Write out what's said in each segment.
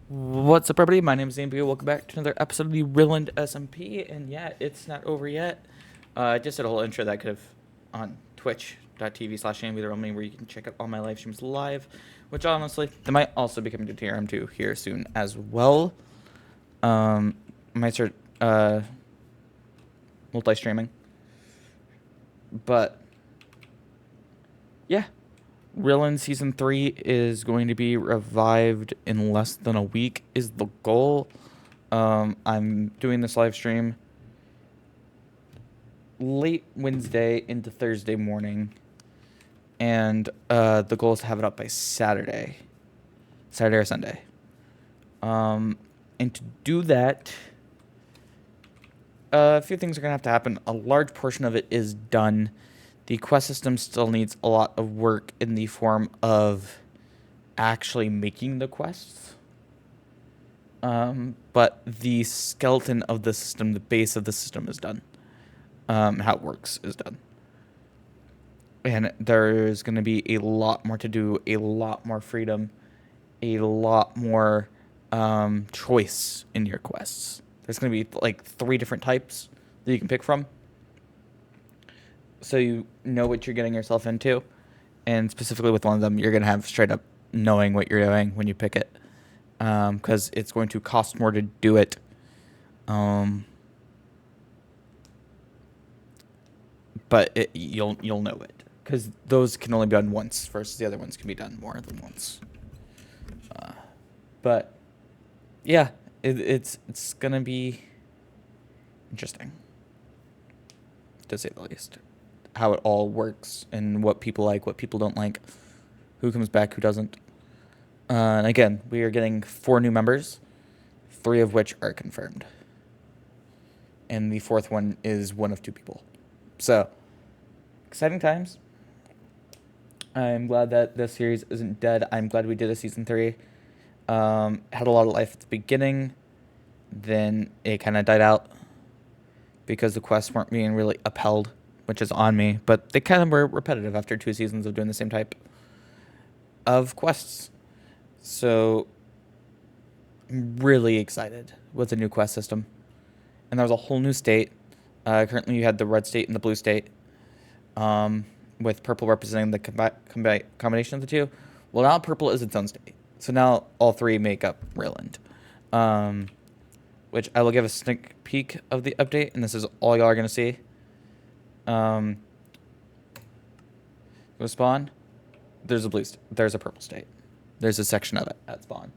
What's up, everybody? My name is SMP. Welcome back to another episode of the Realand SMP. And yeah, it's not over yet. I just did a whole intro that could have on twitch.tv/AMP where you can check out all my live streams live, which honestly, they might also be coming to TRM2 here soon as well. Might start multi streaming. But yeah. Realand Season 3 is going to be revived in less than a week is the goal. I'm doing this live stream late Wednesday into Thursday morning. And the goal is to have it up by Saturday. Saturday or Sunday. And to do that, a few things are going to have to happen. A large portion of it is done. The quest system still needs a lot of work in the form of actually making the quests. But the skeleton of the system, the base of the system is done. How it works is done. And there's going to be a lot more to do, a lot more freedom, a lot more choice in your quests. There's going to be like 3 different types that you can pick from. So you know what you're getting yourself into. And specifically with one of them, you're going to have straight up knowing what you're doing when you pick it. Because it's going to cost more to do it. But you'll know it. Because those can only be done once versus the other ones can be done more than once. But yeah, it's going to be interesting, to say the least. How it all works and what people like, what people don't like, who comes back, who doesn't. And again, we are getting 4 new members, 3 of which are confirmed. And the 4th one is one of 2 people. So, exciting times. I'm glad that this series isn't dead. I'm glad we did a Season 3. Had a lot of life at the beginning. Then it kind of died out because the quests weren't being really upheld, which is on me. But they kind of were repetitive after 2 seasons of doing the same type of quests. So, I'm really excited with the new quest system. And there was a whole new state. Currently, you had the red state and the blue state, with purple representing the combination of the 2. Well, now purple is its own state. So now all 3 make up Realand. Which I will give a sneak peek of the update, and this is all y'all are going to see. Go spawn. There's a purple state. There's a section of it at spawn.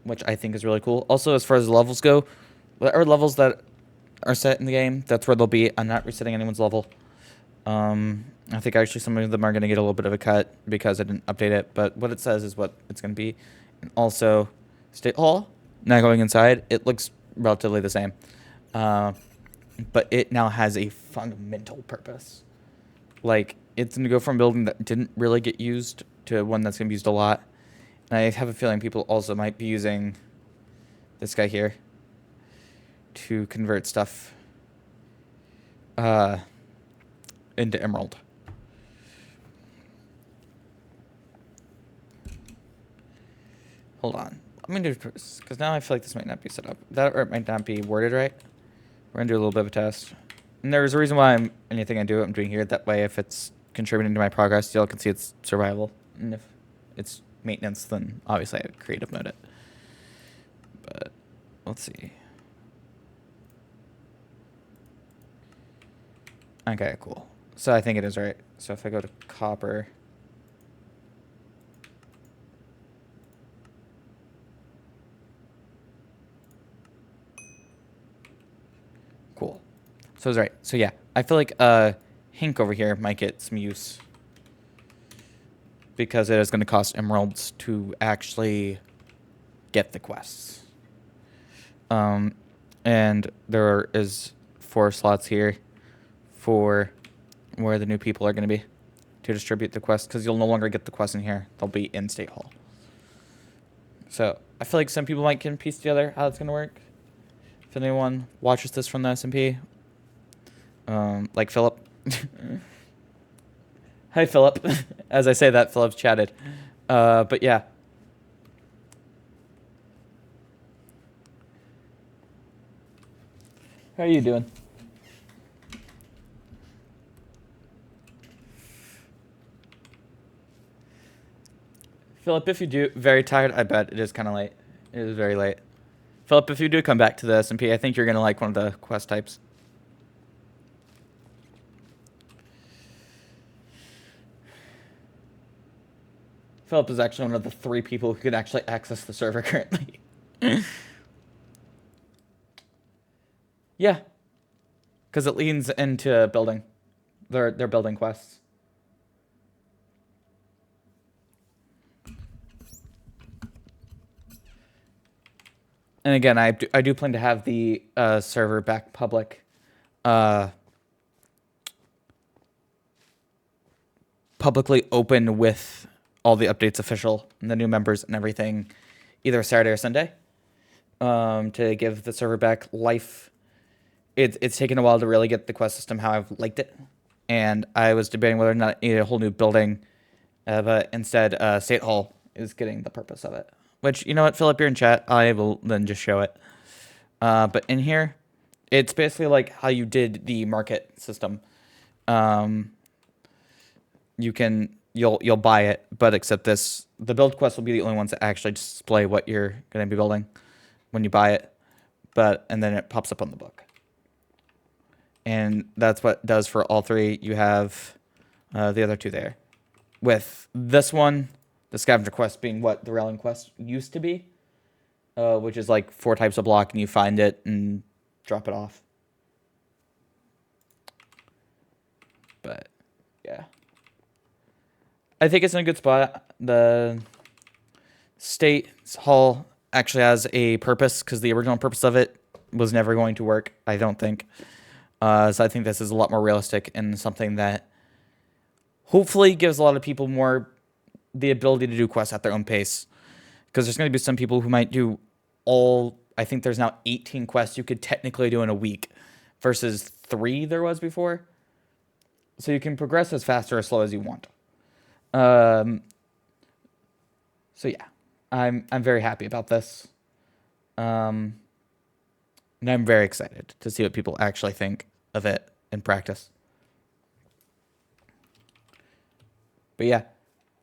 Which I think is really cool. Also, as far as levels go, whatever levels that are set in the game, that's where they'll be. I'm not resetting anyone's level. I think actually some of them are going to get a little bit of a cut because I didn't update it, but what it says is what it's going to be. And also, State Hall, now going inside, it looks relatively the same. But it now has a fundamental purpose. Like, it's going to go from a building that didn't really get used to one that's going to be used a lot. And I have a feeling people also might be using this guy here to convert stuff into emerald. Hold on. Let me do this, because now I feel like this might not be set up. That or it might not be worded right. We're going to do a little bit of a test. And there's a reason why anything I do, I'm doing here. That way, if it's contributing to my progress, y'all can see it's survival. And if it's maintenance, then obviously I creative mode it. But let's see. Okay, cool. So I think it is right. So if I go to copper, cool. So it's right. So yeah, I feel like Hink over here might get some use because it is going to cost emeralds to actually get the quests. And there is 4 slots here for where the new people are going to be to distribute the quests, because you'll no longer get the quests in here. They'll be in State Hall. So I feel like some people might can piece together how it's going to work. If anyone watches this from the SMP, like Philip. Hi, Philip. As I say that, Philip's chatted. But yeah. How are you doing? Philip, if you do, very tired, I bet it is kind of late. It is very late. Philip, if you do come back to the SMP, I think you're going to like one of the quest types. Philip is actually one of the 3 people who can actually access the server currently. Yeah. Because it leans into building. They're building quests. And again, I do plan to have the server back public. Publicly open with all the updates official and the new members and everything, either Saturday or Sunday, to give the server back life. It's taken a while to really get the quest system how I've liked it, and I was debating whether or not I needed a whole new building, but instead, State Hall is getting the purpose of it. Which, you know what, Philip, you're in chat. I will then just show it. But in here, it's basically like how you did the market system. You'll buy it, but except this, the build quest will be the only ones that actually display what you're going to be building when you buy it, and then it pops up on the book. And that's what it does for all 3. You have the other 2 there. With this one, the scavenger quest being what the Realand quest used to be, which is like 4 types of block, and you find it and drop it off. But yeah, I think it's in a good spot. The State Hall actually has a purpose, because the original purpose of it was never going to work, I don't think. So I think this is a lot more realistic and something that hopefully gives a lot of people more the ability to do quests at their own pace. Because there's going to be some people who might do I think there's now 18 quests you could technically do in a week versus 3 there was before. So you can progress as fast or as slow as you want. So yeah, I'm very happy about this. And I'm very excited to see what people actually think of it in practice. But yeah,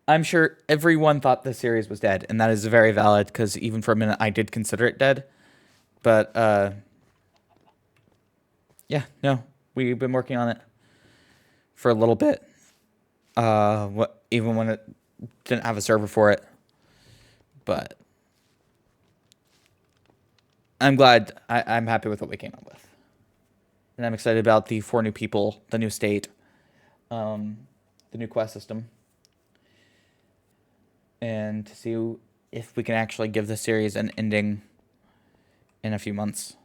I'm sure everyone thought the series was dead, and that is very valid, because even for a minute I did consider it dead. But yeah, no, we've been working on it for a little bit. Even when it didn't have a server for it. But I'm glad. I'm happy with what we came up with. And I'm excited about the 4 new people, the new state, the new quest system. And to see if we can actually give the series an ending in a few months.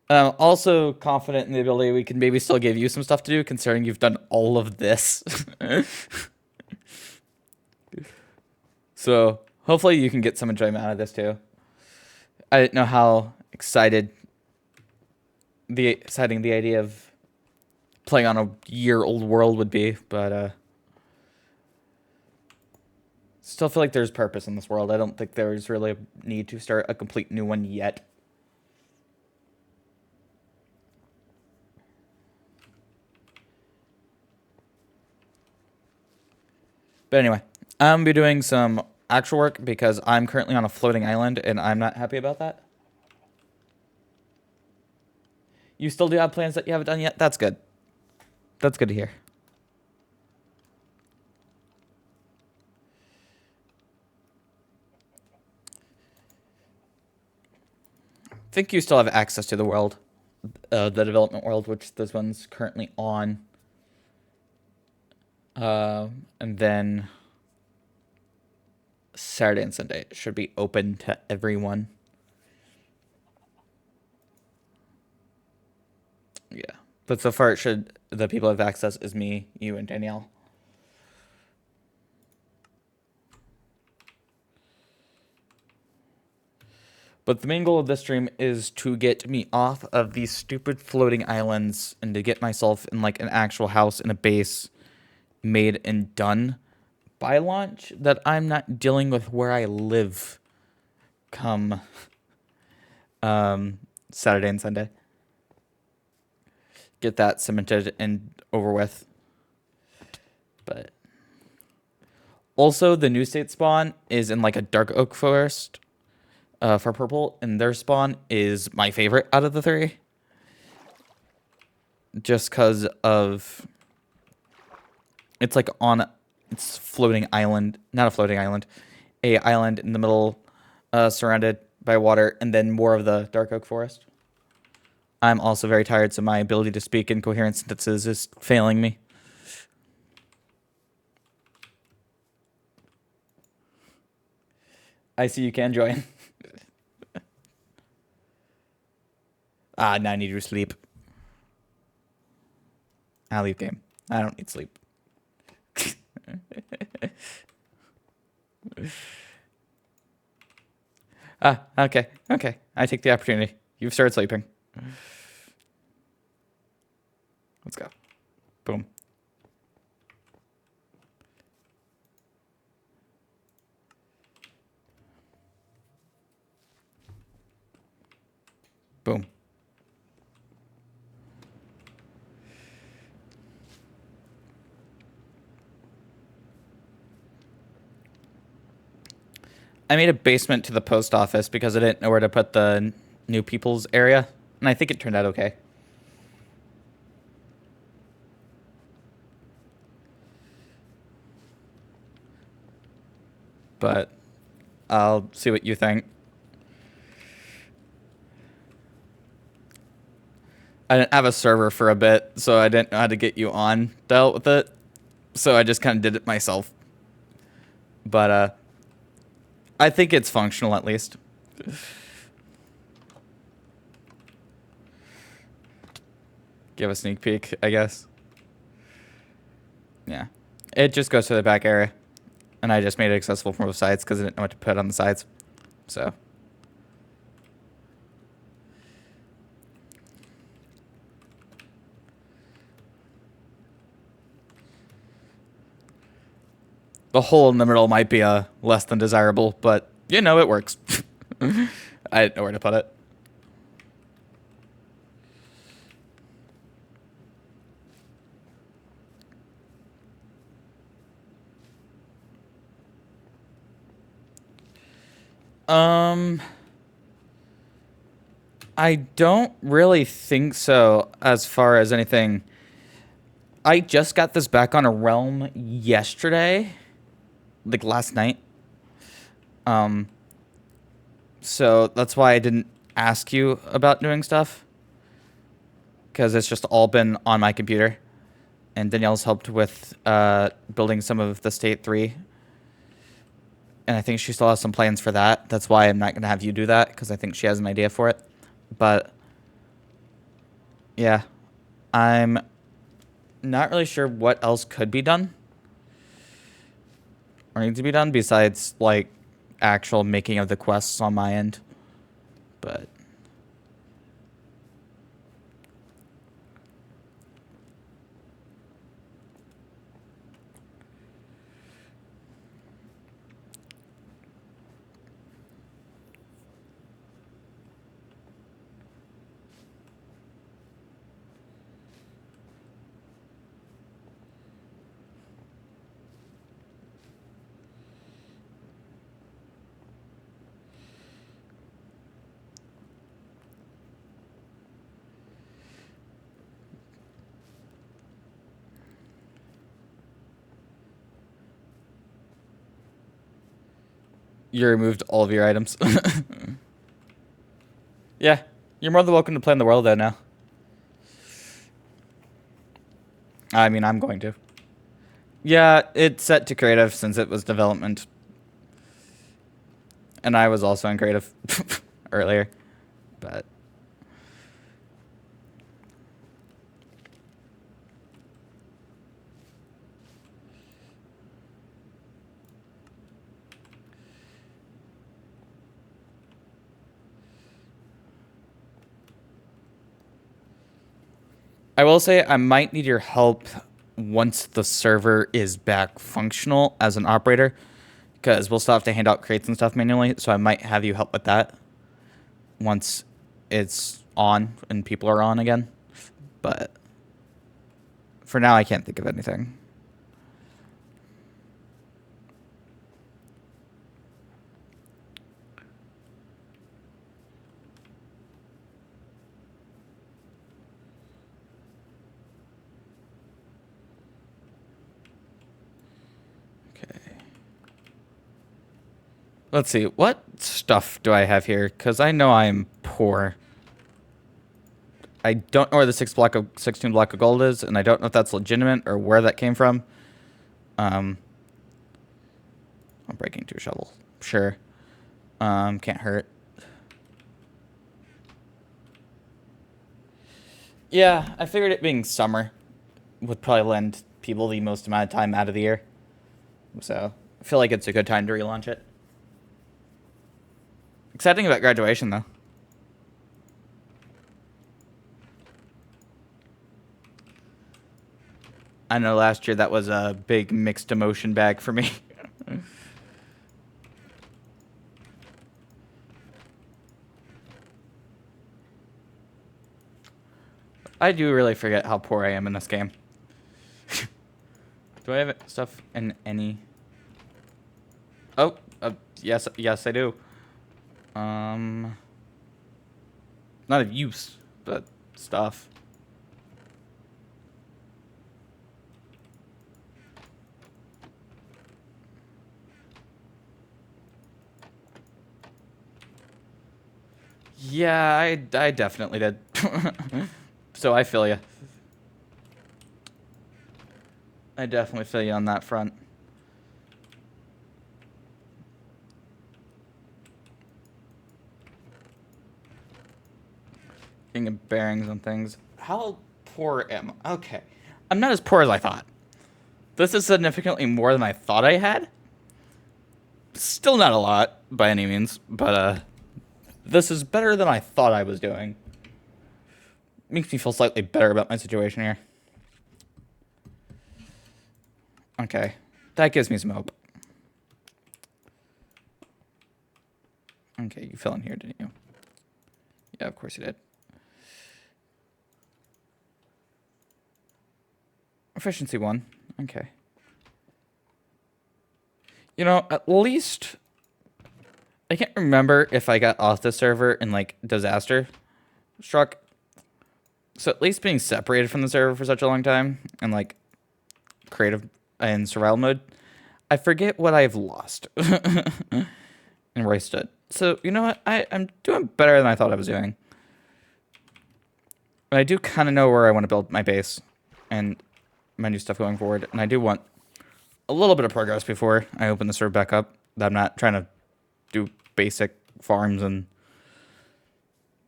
I'm also confident in the ability we can maybe still give you some stuff to do, considering you've done all of this. So hopefully you can get some enjoyment out of this too. I didn't know how exciting the idea of playing on a year-old world would be, but still feel like there's purpose in this world. I don't think there's really a need to start a complete new one yet. But anyway, I'm going to be doing some actual work because I'm currently on a floating island and I'm not happy about that. You still do have plans that you haven't done yet? That's good. That's good to hear. I think you still have access to the world, the development world, which this one's currently on. And then Saturday and Sunday should be open to everyone. Yeah. But so far the people who have access is me, you, and Danielle. But the main goal of this stream is to get me off of these stupid floating islands and to get myself in like an actual house and a base made and done by launch that I'm not dealing with where I live come Saturday and Sunday. Get that cemented and over with. But also the new state spawn is in like a dark oak forest. For purple, and their spawn is my favorite out of the three. Just because of... It's like on... It's floating island. Not a floating island. A island in the middle, surrounded by water, and then more of the dark oak forest. I'm also very tired, so my ability to speak in coherent sentences is failing me. I see you can join. Now I need to sleep. I'll leave game. I don't need sleep. Okay. Okay. I take the opportunity. You've started sleeping. Let's go. Boom. Boom. I made a basement to the post office because I didn't know where to put the new people's area, and I think it turned out okay. But I'll see what you think. I didn't have a server for a bit, so I didn't know how to get you on dealt with it. So I just kind of did it myself. But I think it's functional at least. Give a sneak peek, I guess. Yeah. It just goes to the back area. And I just made it accessible from both sides because I didn't know what to put on the sides. So. The hole in the middle might be less than desirable, but, you know, it works. I didn't know where to put it. I don't really think so as far as anything. I just got this back on a realm yesterday. Like last night. So that's why I didn't ask you about doing stuff. Because it's just all been on my computer. And Danielle's helped with building some of the State 3. And I think she still has some plans for that. That's why I'm not going to have you do that. Because I think she has an idea for it. But, yeah. I'm not really sure what else could be done. Or needs to be done besides, like, actual making of the quests on my end. But you removed all of your items. Yeah, you're more than welcome to play in the world though now. I mean, I'm going to. Yeah, it's set to creative since it was development. And I was also in creative earlier. But I will say I might need your help once the server is back functional as an operator, because we'll still have to hand out crates and stuff manually, so I might have you help with that once it's on and people are on again. But for now, I can't think of anything. Let's see, what stuff do I have here? Because I know I'm poor. I don't know where the 16 block of gold is, and I don't know if that's legitimate or where that came from. I'm breaking 2 shovels. Sure. Can't hurt. Yeah, I figured it being summer would probably lend people the most amount of time out of the year. So, I feel like it's a good time to relaunch it. Exciting about graduation, though. I know last year that was a big mixed emotion bag for me. I do really forget how poor I am in this game. Do I have stuff in any... Oh, yes, I do. Not of use, but stuff. Yeah, I definitely did. So I feel you. I definitely feel you on that front. Getting bearings on things. How poor am I? Okay. I'm not as poor as I thought. This is significantly more than I thought I had. Still not a lot, by any means, but, this is better than I thought I was doing. Makes me feel slightly better about my situation here. Okay. That gives me some hope. Okay, you fell in here, didn't you? Yeah, of course you did. Efficiency 1. Okay. You know, at least... I can't remember if I got off the server in, like, disaster struck. So at least being separated from the server for such a long time, and, like, creative and survival mode, I forget what I've lost. And where I stood. So, you know what? I'm doing better than I thought I was doing. But I do kind of know where I want to build my base and my new stuff going forward. And I do want a little bit of progress before I open the server back up. That I'm not trying to do basic farms and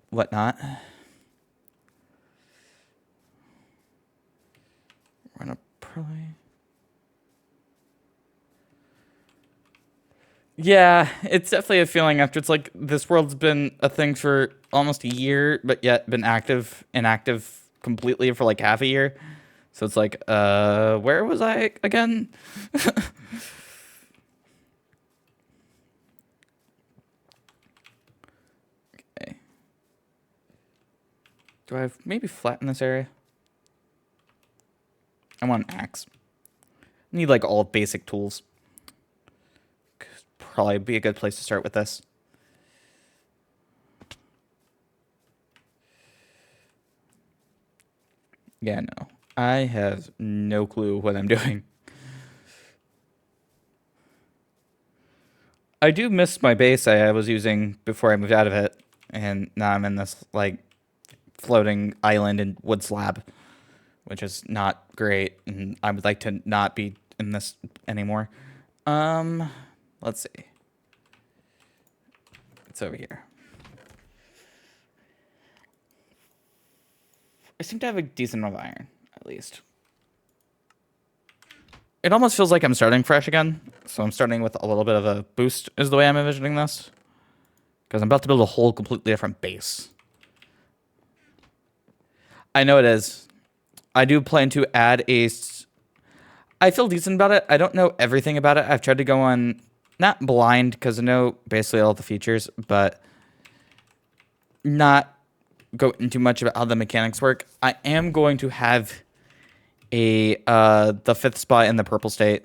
whatnot. We're gonna probably... Yeah, it's definitely a feeling after it's like this world's been a thing for almost a year, but yet been inactive completely for like half a year. So it's like, where was I again? Okay. Do I have maybe flatten this area? I want an axe. Need like all basic tools. Probably be a good place to start with this. Yeah, no. I have no clue what I'm doing. I do miss my base I was using before I moved out of it. And now I'm in this, like, floating island and wood slab, which is not great. And I would like to not be in this anymore. Let's see. It's over here. I seem to have a decent amount of iron, at least. It almost feels like I'm starting fresh again. So I'm starting with a little bit of a boost is the way I'm envisioning this. Because I'm about to build a whole completely different base. I know it is. I do plan to add I feel decent about it. I don't know everything about it. I've tried to go on, not blind, because I know basically all the features, but not go into much about how the mechanics work. I am going to have the 5th spot in the purple state.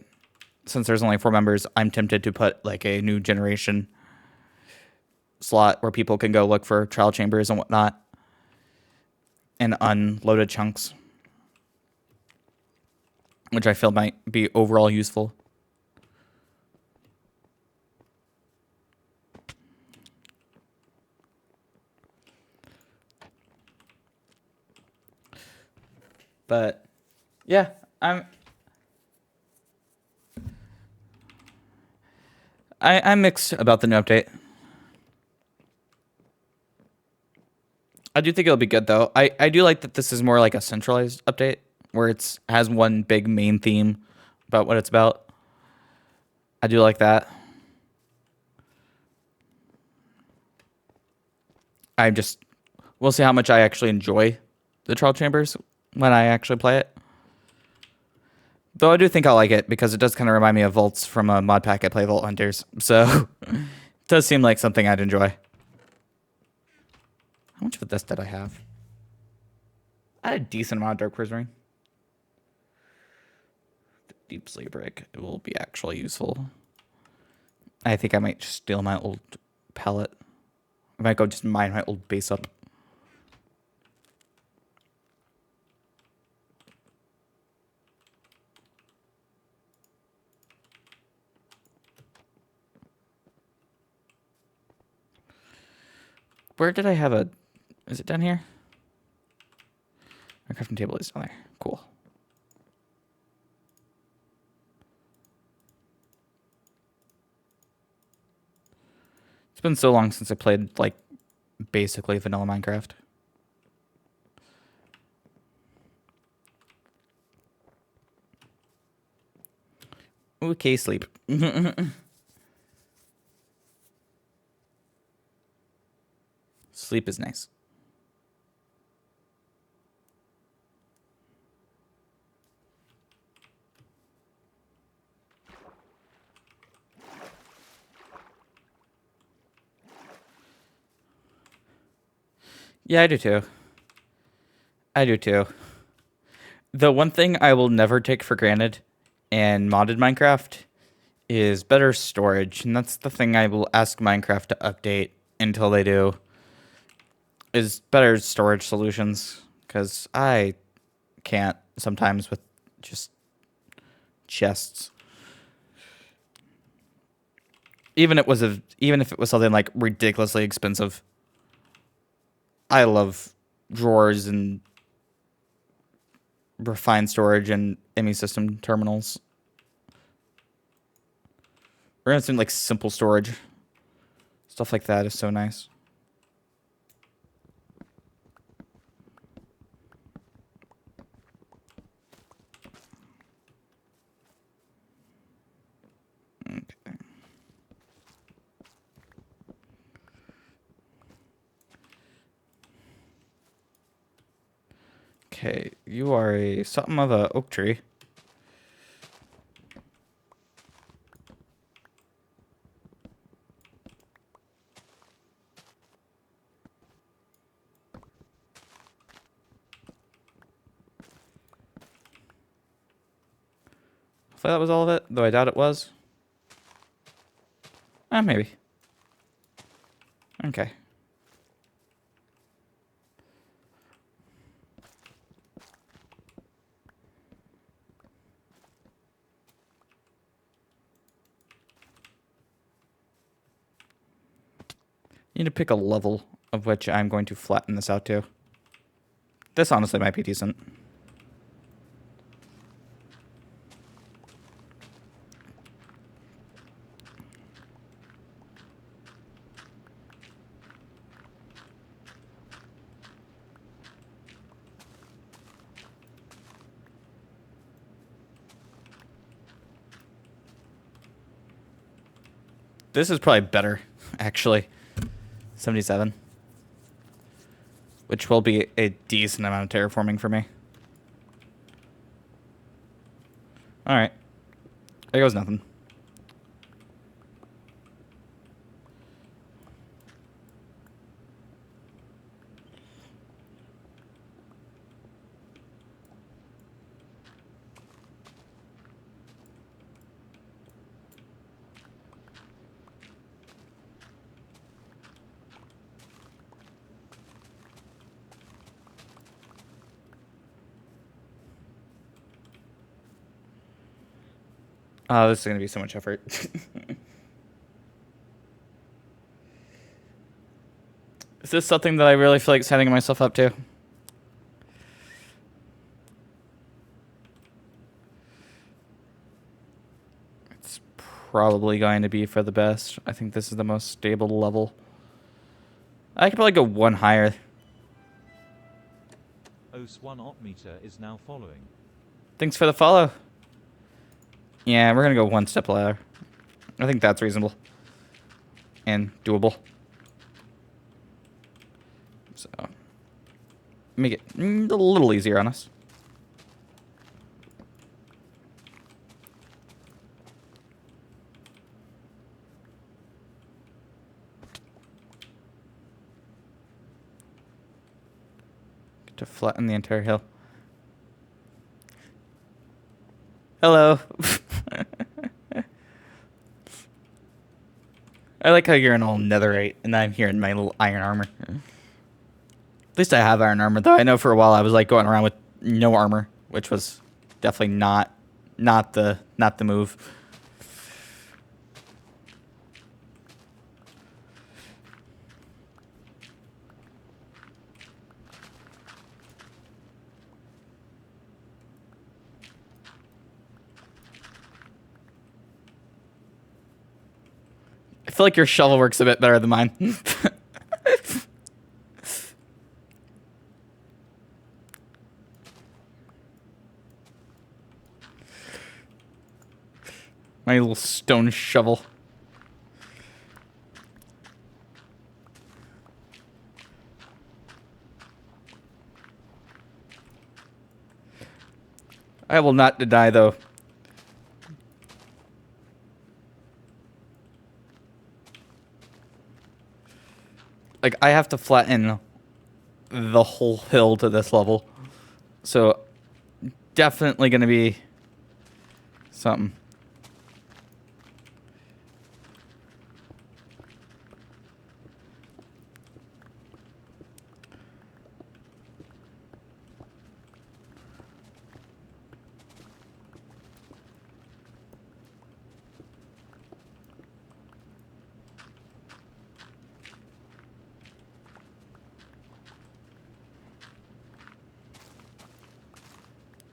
Since there's only 4 members, I'm tempted to put like a new generation slot where people can go look for trial chambers and whatnot and unloaded chunks, which I feel might be overall useful. But yeah, I'm mixed about the new update. I do think it'll be good though. I do like that this is more like a centralized update where it's has one big main theme about what it's about. I do like that. We'll see how much I actually enjoy the trial chambers when I actually play it. Though I do think I'll like it because it does kind of remind me of Vaults from a mod pack I play, Vault Hunters. So it does seem like something I'd enjoy. How much of this did I have? I had a decent amount of Dark Prisonering. Deep Sleep Break. It will be actually useful. I think I might just steal my old palette. I might go just mine my old base up. Where did I have a... Is it down here? My crafting table is down there. Cool. It's been so long since I played, like, basically vanilla Minecraft. Okay, sleep. Sleep is nice. Yeah, I do too. I do too. The one thing I will never take for granted in modded Minecraft is better storage, and that's the thing I will ask Minecraft to update until they do, is better storage solutions, because I can't sometimes with just chests. Even if it was something like ridiculously expensive. I love drawers and refined storage and ME system terminals. Or something like simple storage. Stuff like that is so nice. Okay, you are a something of a oak tree. Hopefully that was all of it, though I doubt it was. Maybe. Okay. Need to pick a level of which I'm going to flatten this out to. This honestly might be decent. This is probably better, actually. 77. Which will be a decent amount of terraforming for me. Alright. There goes nothing. Oh, this is going to be so much effort. Is this something that I really feel like setting myself up to? It's probably going to be for the best. I think this is the most stable level. I could probably go one higher. OS1 meter is now following. Thanks for the follow. Yeah, we're going to go one step lower. I think that's reasonable. And doable. So, make it a little easier on us. Get to flatten the entire hill. Hello. I like how you're in all netherite, and I'm here in my little iron armor. At least I have iron armor, though. I know for a while I was like going around with no armor, which was definitely not the move. I feel like your shovel works a bit better than mine. My little stone shovel. I will not deny, though. Like, I have to flatten the whole hill to this level. So, definitely going to be something.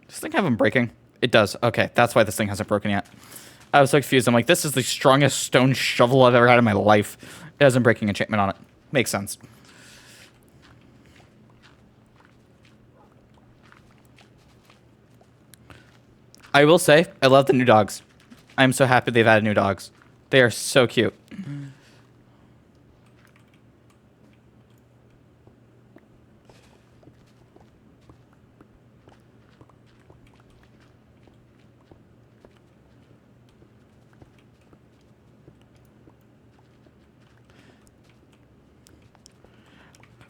Does this thing have them breaking? It does. Okay, that's why this thing hasn't broken yet. I was so confused. I'm like, this is the strongest stone shovel I've ever had in my life. It has a breaking enchantment on it. Makes sense. I will say, I love the new dogs. I'm so happy they've added new dogs. They are so cute.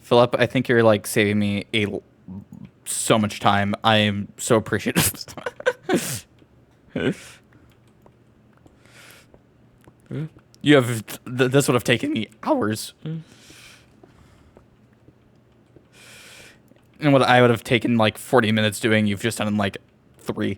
Philip, I think you're like saving me so much time. I am so appreciative. You have this would have taken me hours. And what I would have taken like 40 minutes doing, you've just done in like 3.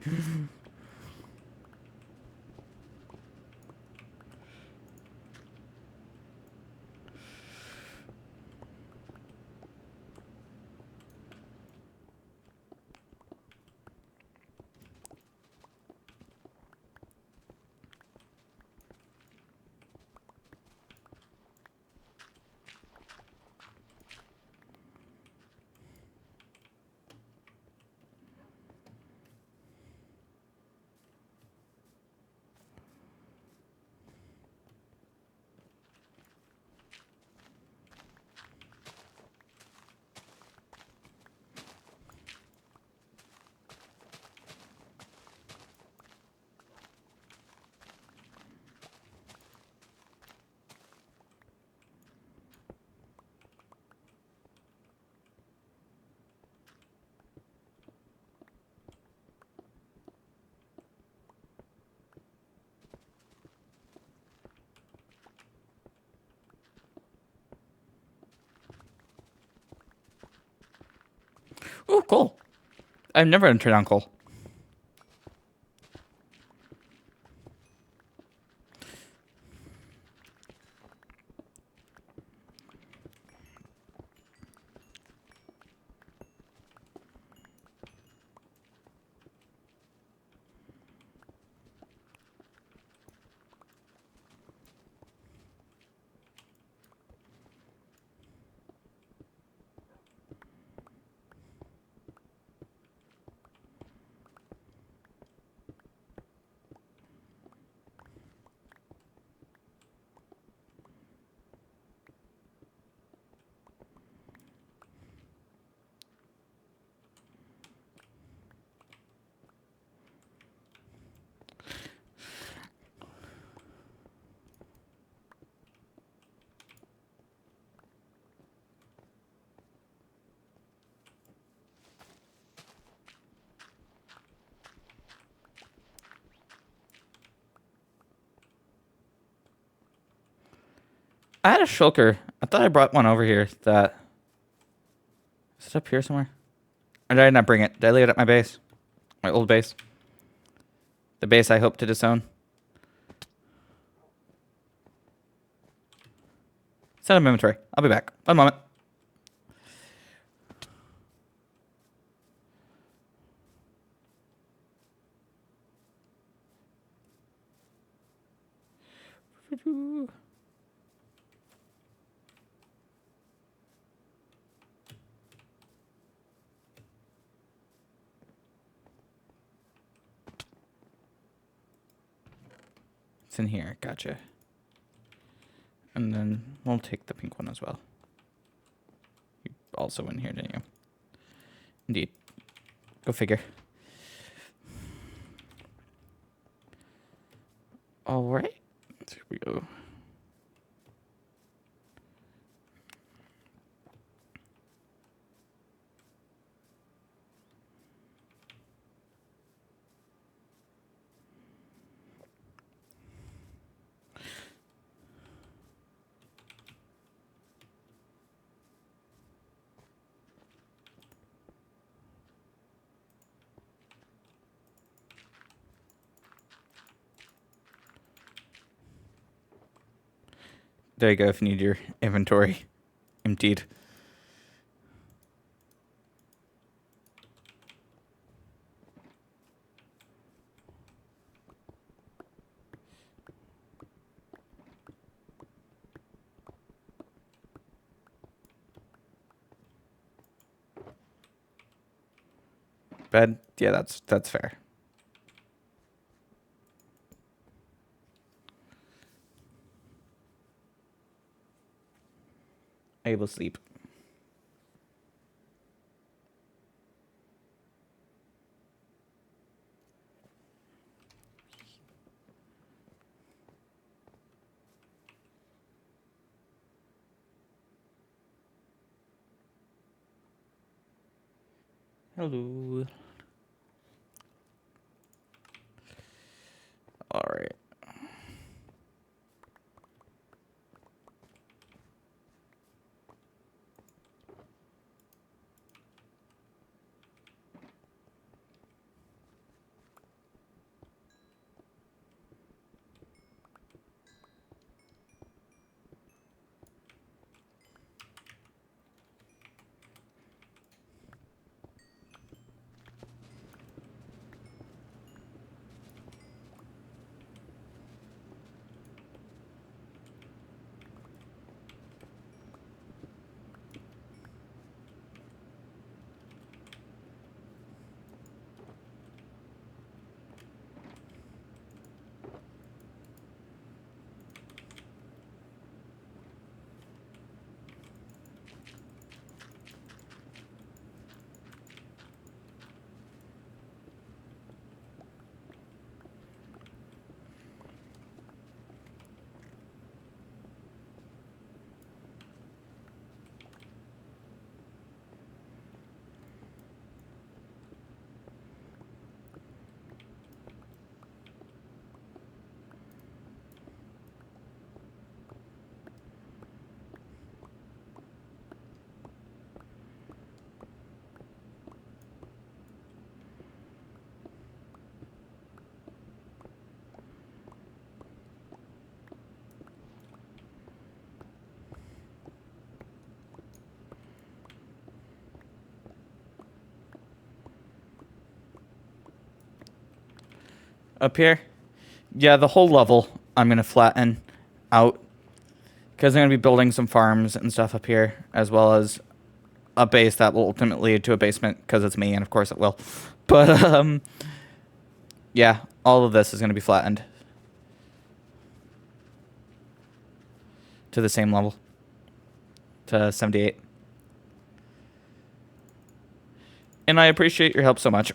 Ooh, coal. I've never entered on coal. I had a shulker. I thought I brought one over here. That is it up here somewhere? Or did I not bring it? Did I leave it at my base? My old base? The base I hope to disown? Set up inventory. I'll be back. One moment. It's in here. Gotcha. And then we'll take the pink one as well. You also in here, didn't you? Indeed. Go figure. All right. Here we go. There you go if you need your inventory emptied. Bed? Yeah, that's fair. Able to sleep. Hello. All right. up here. Yeah, the whole level I'm going to flatten out because I'm going to be building some farms and stuff up here, as well as a base that will ultimately lead to a basement because it's me, and of course it will. But, yeah, all of this is going to be flattened to the same level, to 78. And I appreciate your help so much.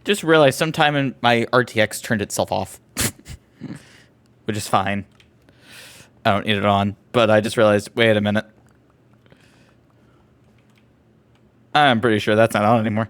Just realized sometime in my RTX turned itself off, which is fine. I don't need it on, but I just realized, wait a minute. I'm pretty sure that's not on anymore.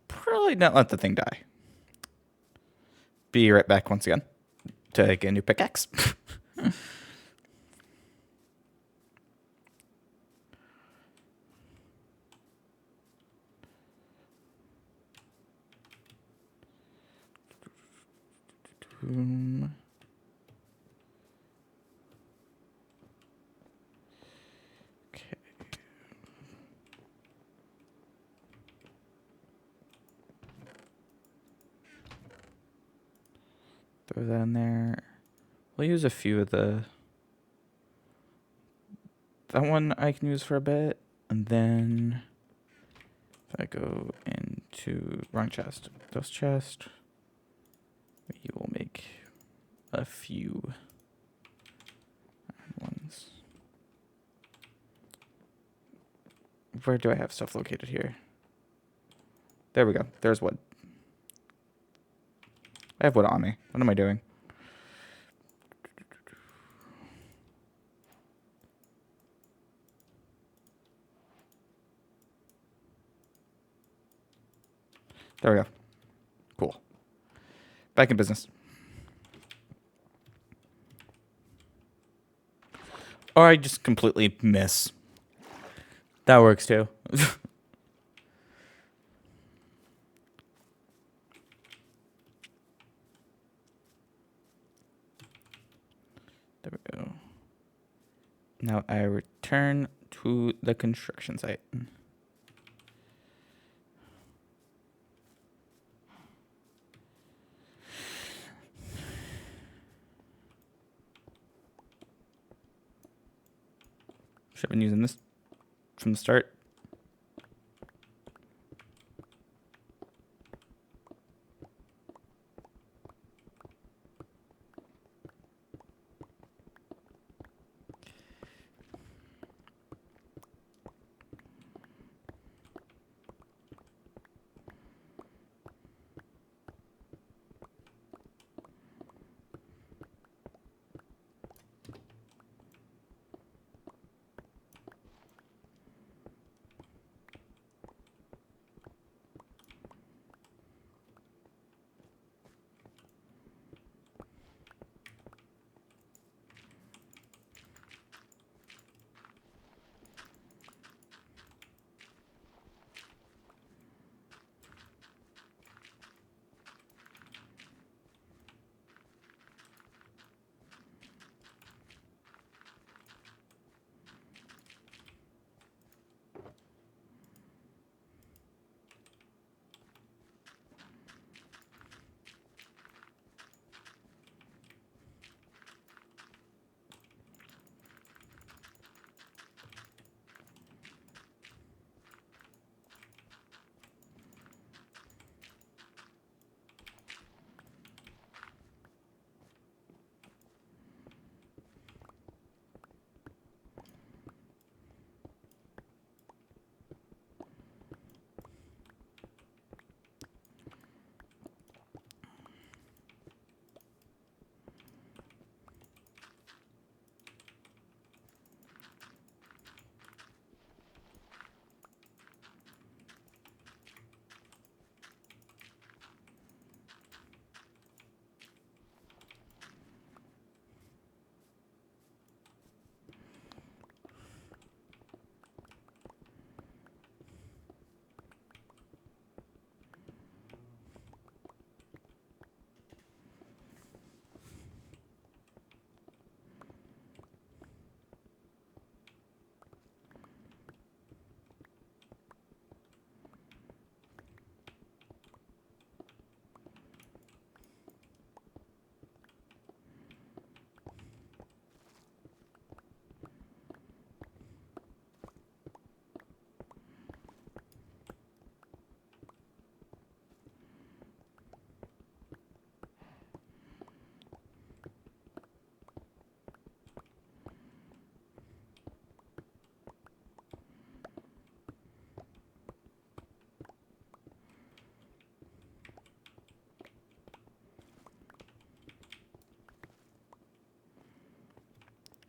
Probably not let the thing die. Be right back once again to get a new pickaxe. Okay. Throw that in there. We'll use a few of the... That one I can use for a bit. And then if I go into wrong chest, dust chest, we will make a few ones. Where do I have stuff located here? There we go. There's wood. I have wood on me. What am I doing? There we go. Cool. Back in business. Or I just completely miss. That works too. There we go. Now I return to the construction site. Should have been using this from the start.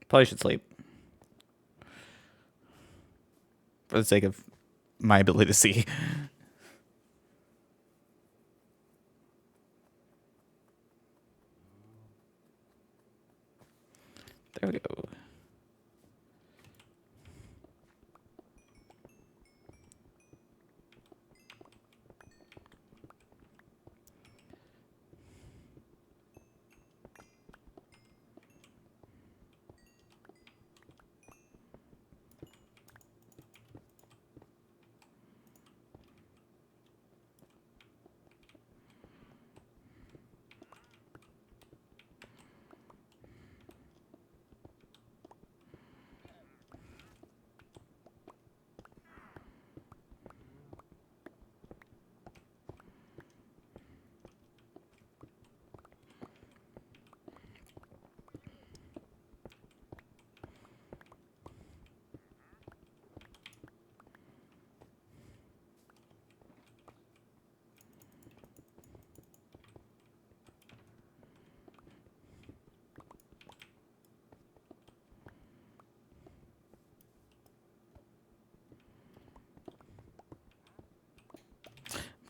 Probably should sleep. For the sake of my ability to see. There we go.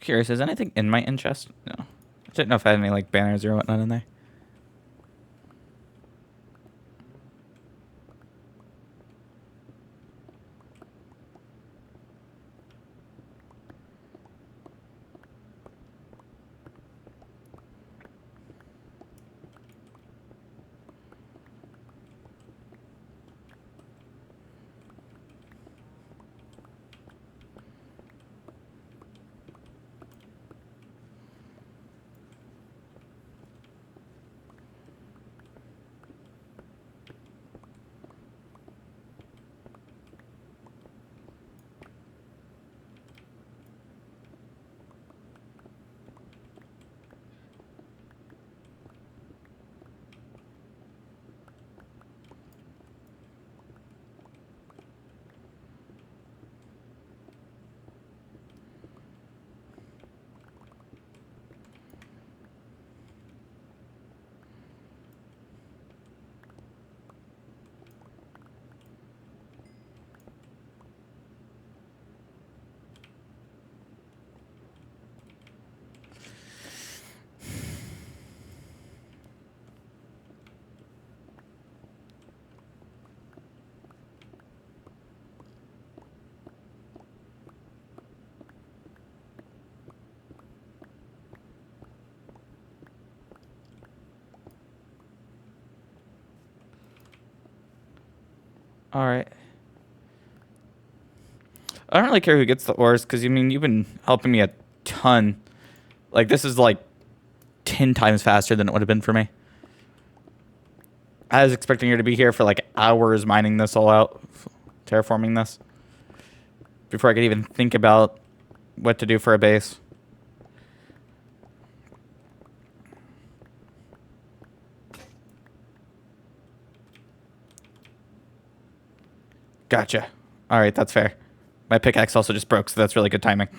Curious, is anything in my in chest? No. I didn't know if I had any like banners or whatnot in there. All right. I don't really care who gets the ores, because, I mean, you've been helping me a ton. Like, this is, like, 10 times faster than it would have been for me. I was expecting you to be here for, like, hours mining this all out, terraforming this, before I could even think about what to do for a base. Gotcha. All right, that's fair. My pickaxe also just broke, so that's really good timing.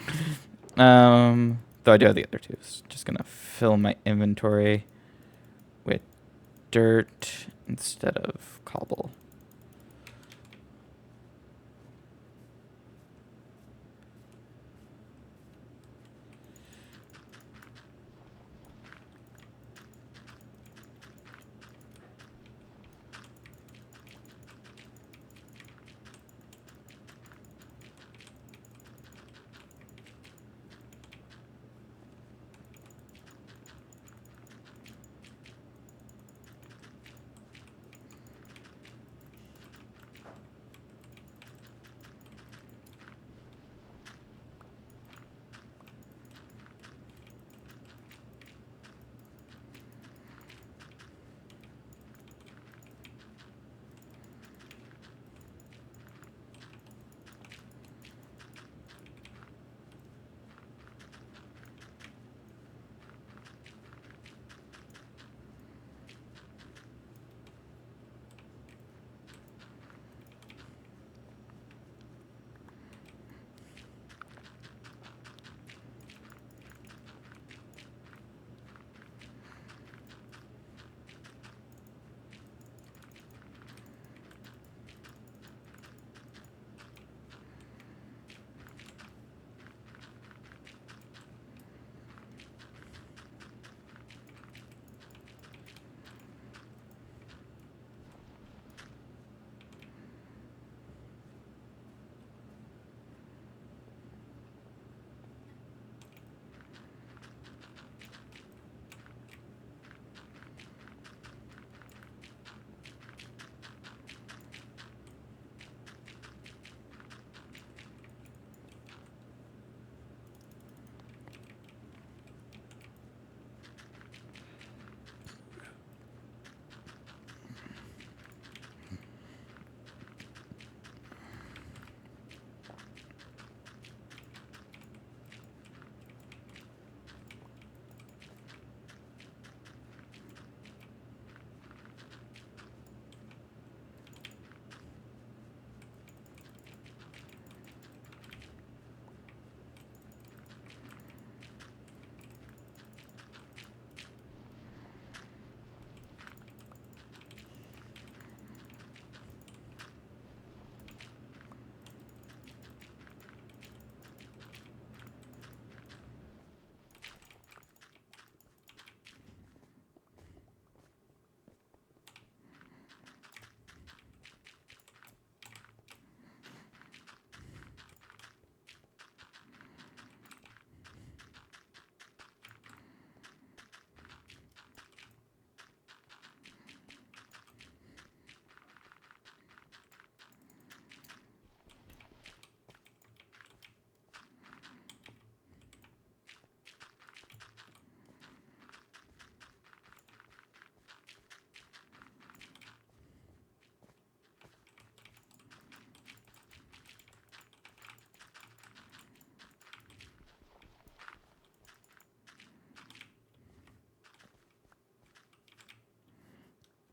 Though I do have the other two. So just gonna fill my inventory with dirt instead of cobble.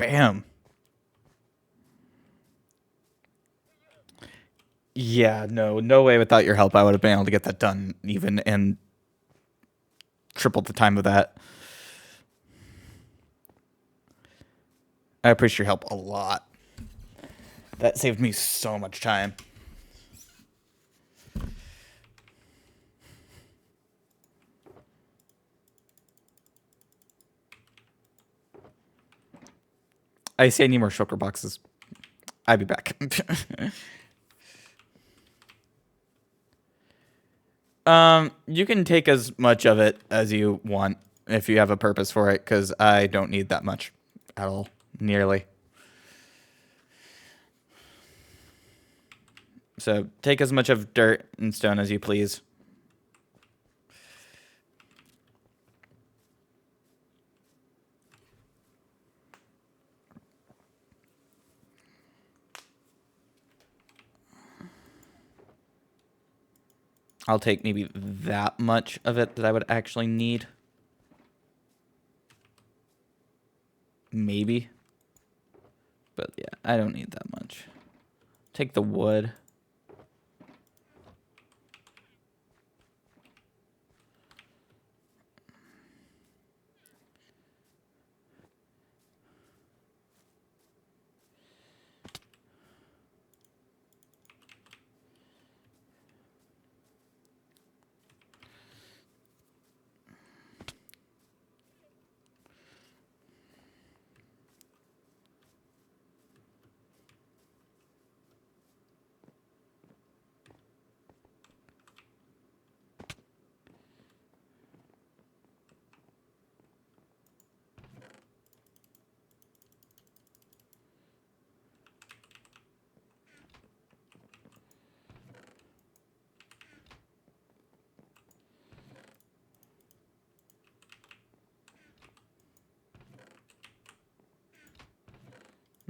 Bam. Yeah, no way without your help I would have been able to get that done even and tripled the time of that. I appreciate your help a lot. That saved me so much time. I say I need more shulker boxes. I'll be back. You can take as much of it as you want if you have a purpose for it, because I don't need that much at all, nearly. So take as much of dirt and stone as you please. I'll take maybe that much of it that I would actually need. Maybe. But yeah, I don't need that much. Take the wood.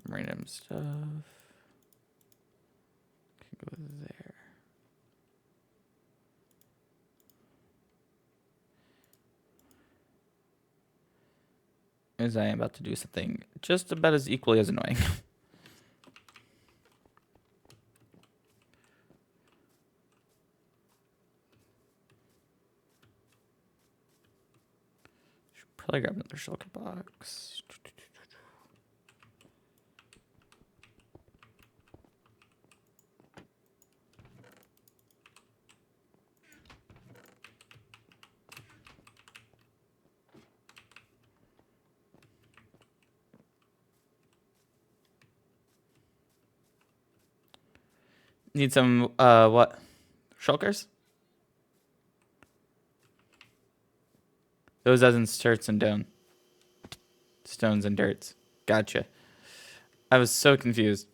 Random stuff. Can go there. As I am about to do something just about as equally as annoying. Should probably grab another shulker box. Need some, what? Shulkers? Those as in starts and down. Stones and dirts. Gotcha. I was so confused.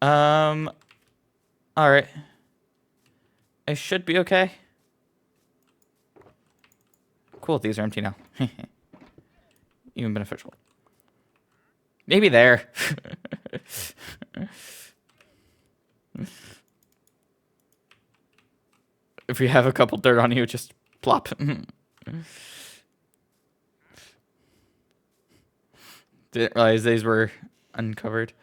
Alright. I should be okay. Cool, these are empty now. Even beneficial. Maybe there. If you have a couple dirt on you, just plop. Didn't realize these were uncovered.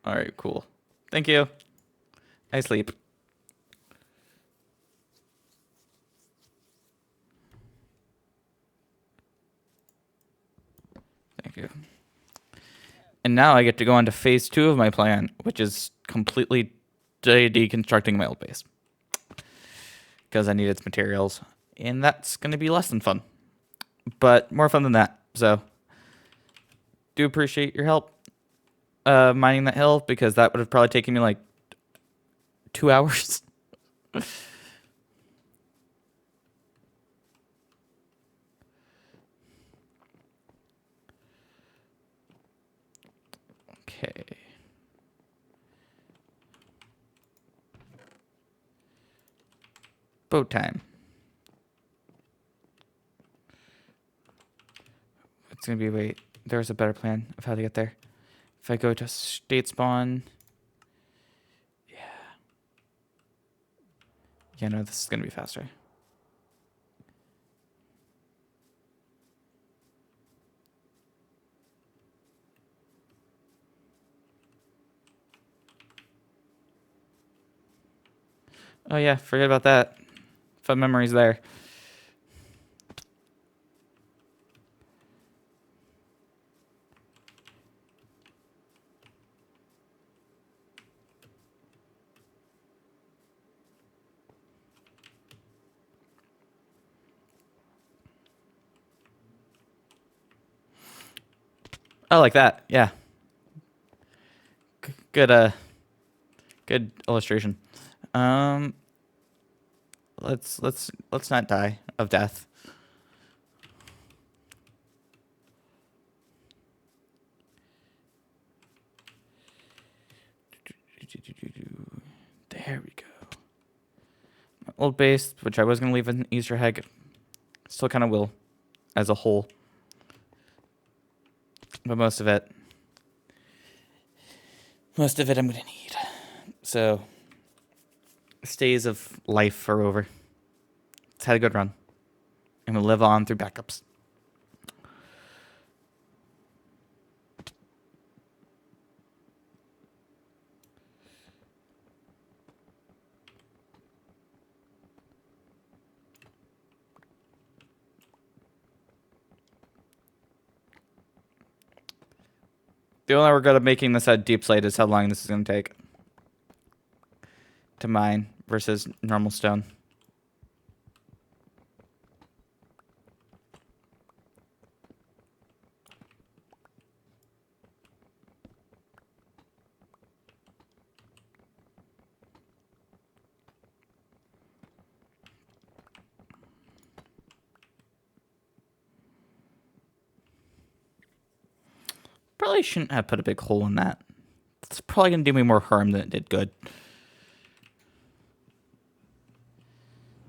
Alright, cool. Thank you. I sleep. Thank you. And now I get to go on to phase 2 of my plan, which is completely deconstructing my old base. Because I need its materials. And that's going to be less than fun. But more fun than that. So, do appreciate your help mining that hill, because that would have probably taken me like 2 hours. Okay. Boat time. It's gonna be, wait, there's a better plan of how to get there. If I go to state spawn. Yeah, no, this is gonna be faster. Oh yeah, forget about that. Fun memories there. I like that. Yeah. Good good illustration. Um let's not die of death. There we go. Old base, which I was gonna leave an Easter egg, still kind of will, as a whole. But most of it I'm gonna need. So stays of life are over. It's had a good run. And we'll live on through backups. The only regret of making this a deep slate is how long this is going to take to mine versus normal stone. Probably shouldn't have put a big hole in that. It's probably going to do me more harm than it did good.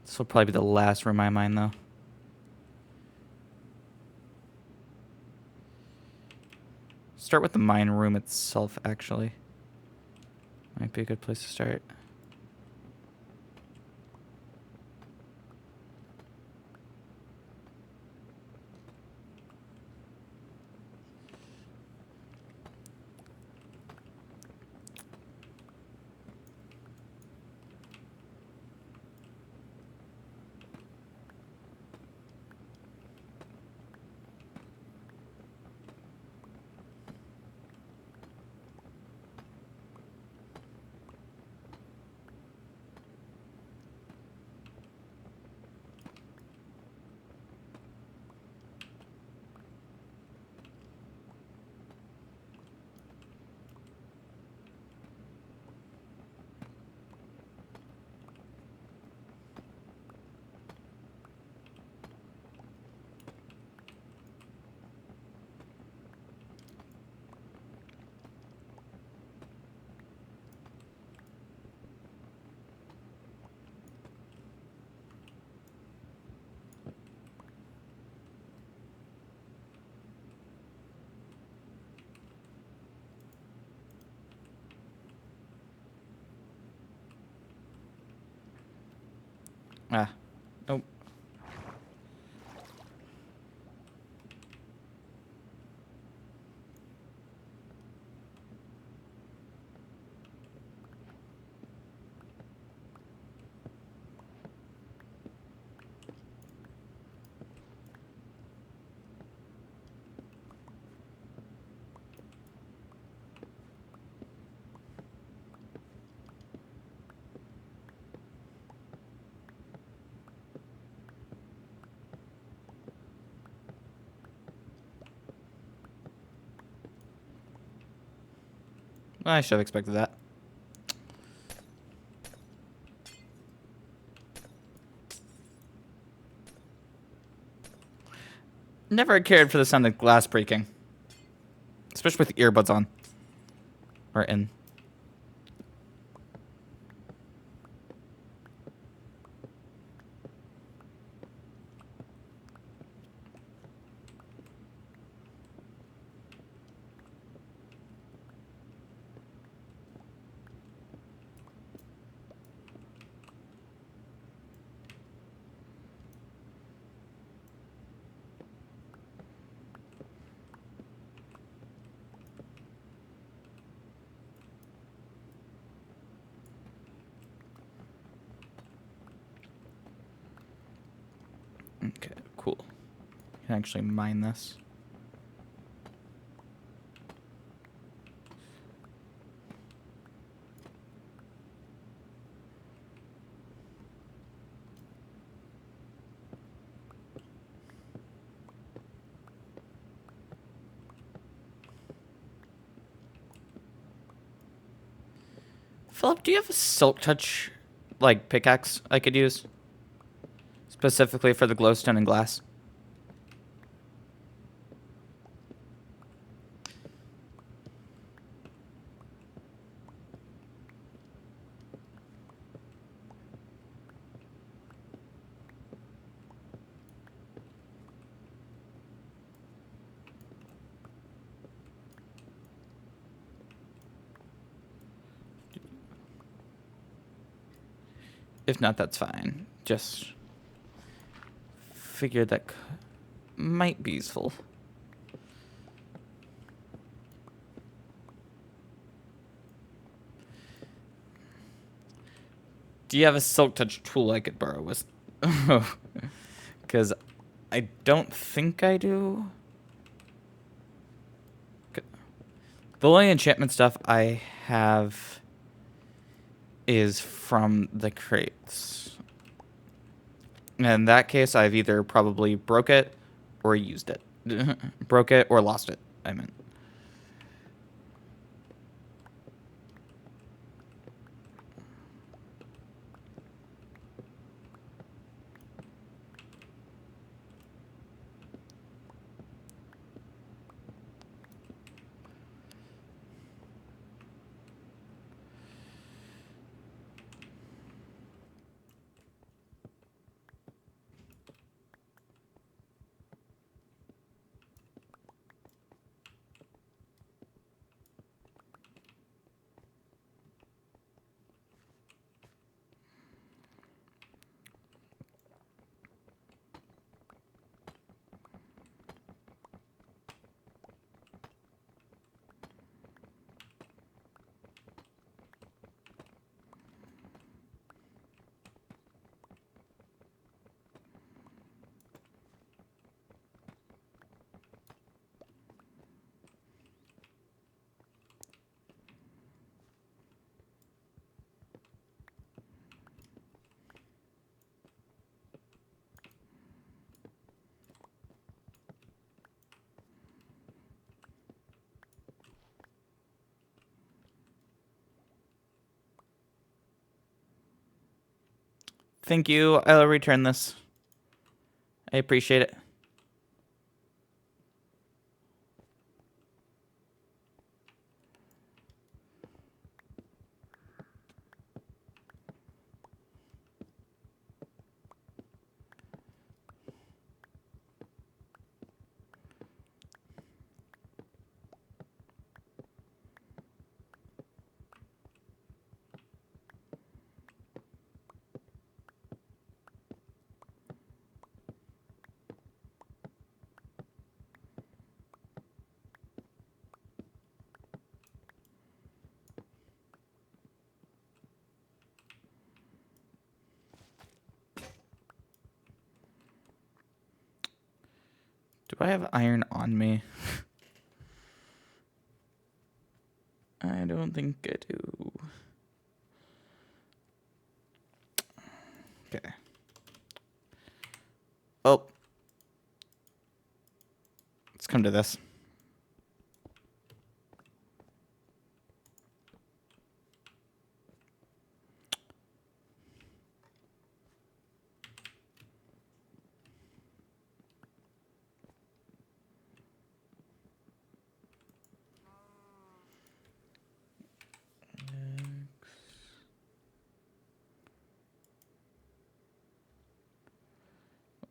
This will probably be the last room I mine, though. Start with the mine room itself, actually. Might be a good place to start. Ah. Nope. I should have expected that. Never cared for the sound of glass breaking. Especially with earbuds on. Or in. Okay, cool. Can actually mine this. Philip, do you have a Silk Touch, like, pickaxe I could use? Specifically for the glowstone and glass? If not, that's fine. Just figured that might be useful. Do you have a Silk Touch tool I could borrow with? Because I don't think I do. The only enchantment stuff I have is from the crates. And in that case, I've either probably broke it or used it. Broke it or lost it, I meant. Thank you. I'll return this. I appreciate it. Do I have iron on me? I don't think I do. Okay. Oh. Let's come to this.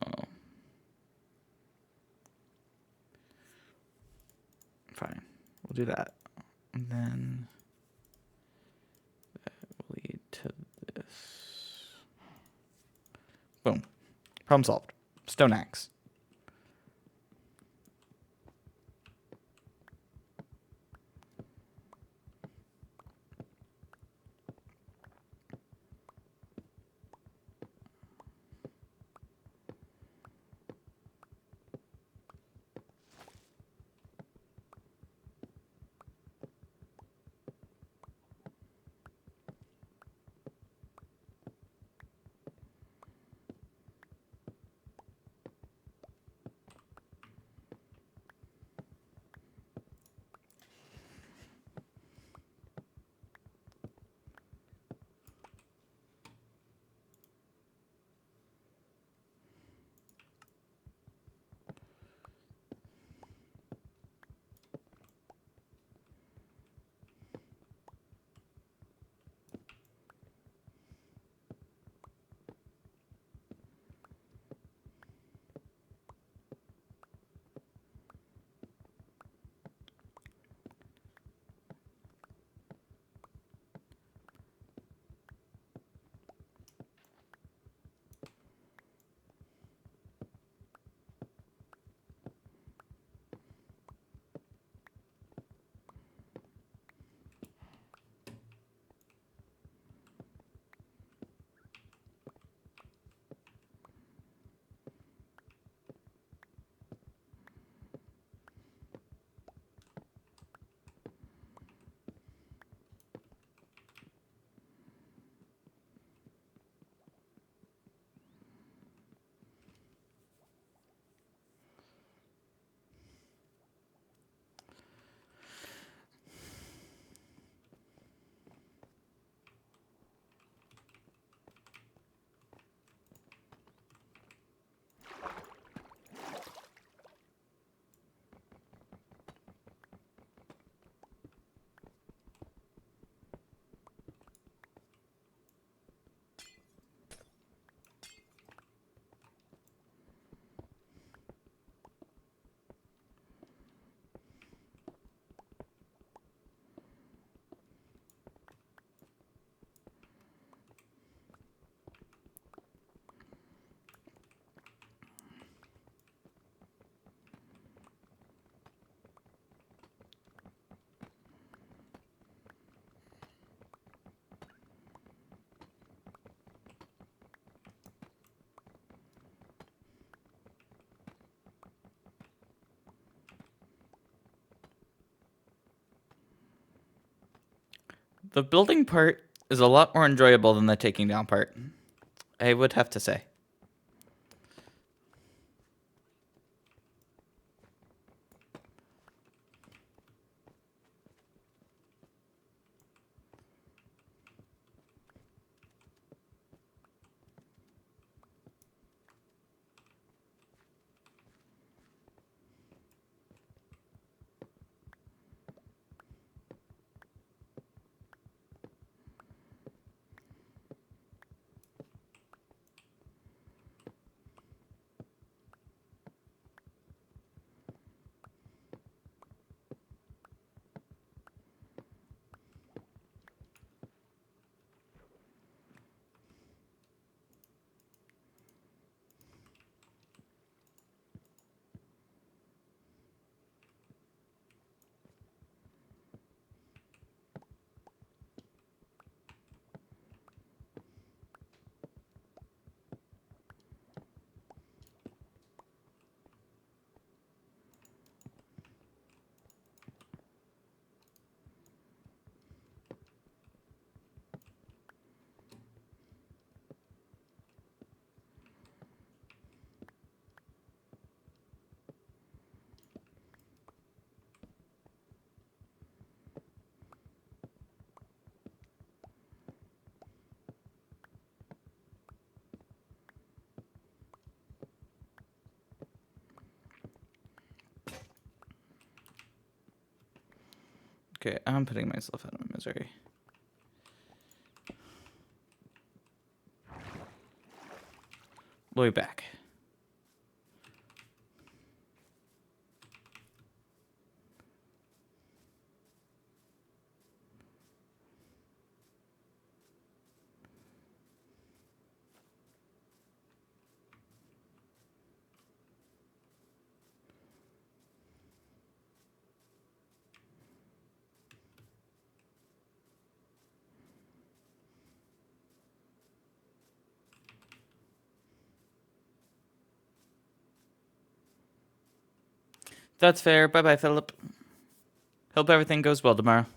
Oh. Fine. We'll do that. And then that will lead to this. Boom. Problem solved. Stone axe. The building part is a lot more enjoyable than the taking down part, I would have to say. Okay, I'm putting myself out of my misery. We'll be back. That's fair. Bye-bye, Philip. Hope everything goes well tomorrow.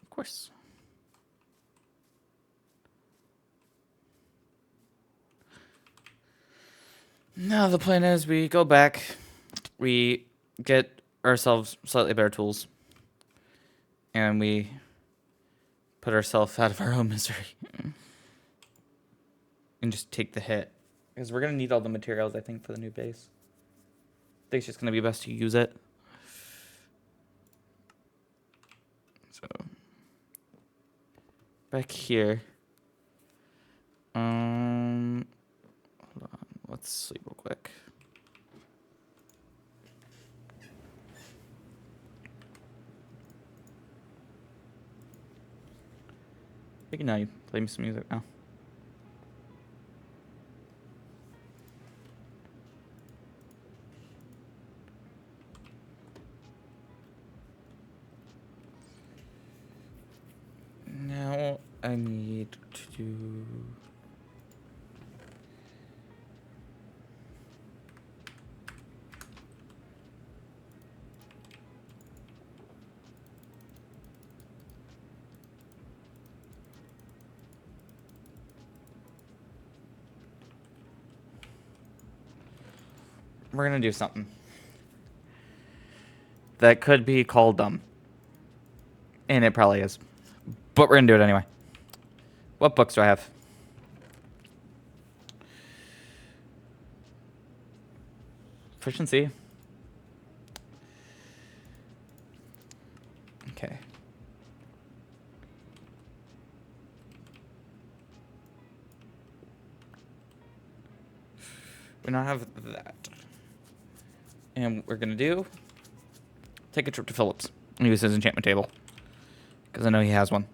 Of course. Now the plan is we go back, we get ourselves slightly better tools, and we put ourselves out of our own misery. And just take the hit. Because we're going to need all the materials, I think, for the new base. I think it's just going to be best to use it. So, back here. Hold on. Let's sleep real quick. Good night. Play me some music now. Now I need to do... We're gonna do something that could be called dumb. And it probably is. But we're gonna do it anyway. What books do I have? Efficiency. Okay. We now have that. And what we're gonna do, take a trip to Phillips and use his enchantment table. Because I know he has one.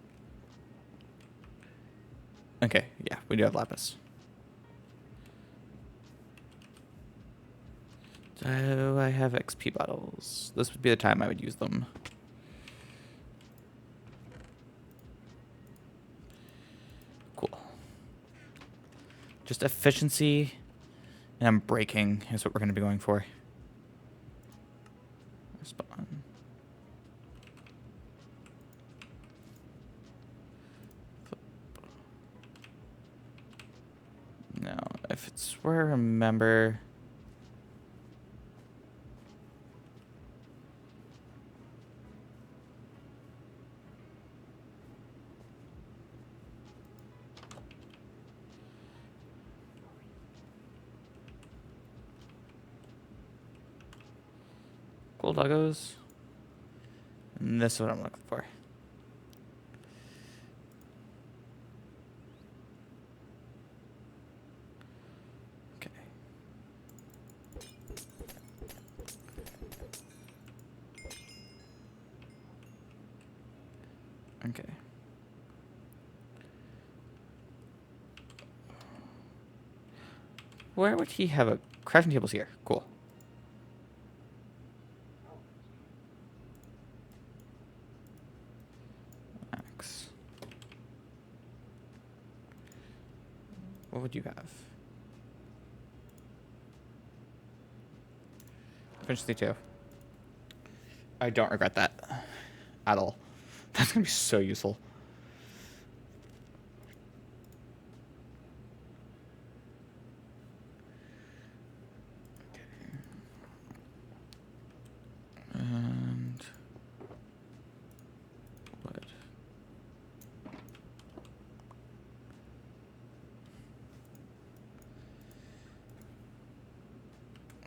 Okay, yeah, we do have lapis. Do I have XP bottles? This would be the time I would use them. Cool. Just efficiency and I'm breaking is what we're going to be going for. Spawn. No, if it's where I remember. Cool doggos. And this is what I'm looking for. Okay. Okay. Where would he have a crafting tables here? Cool. Max. What would you have? Efficiency 2. I don't regret that at all. That's gonna be so useful. And wood.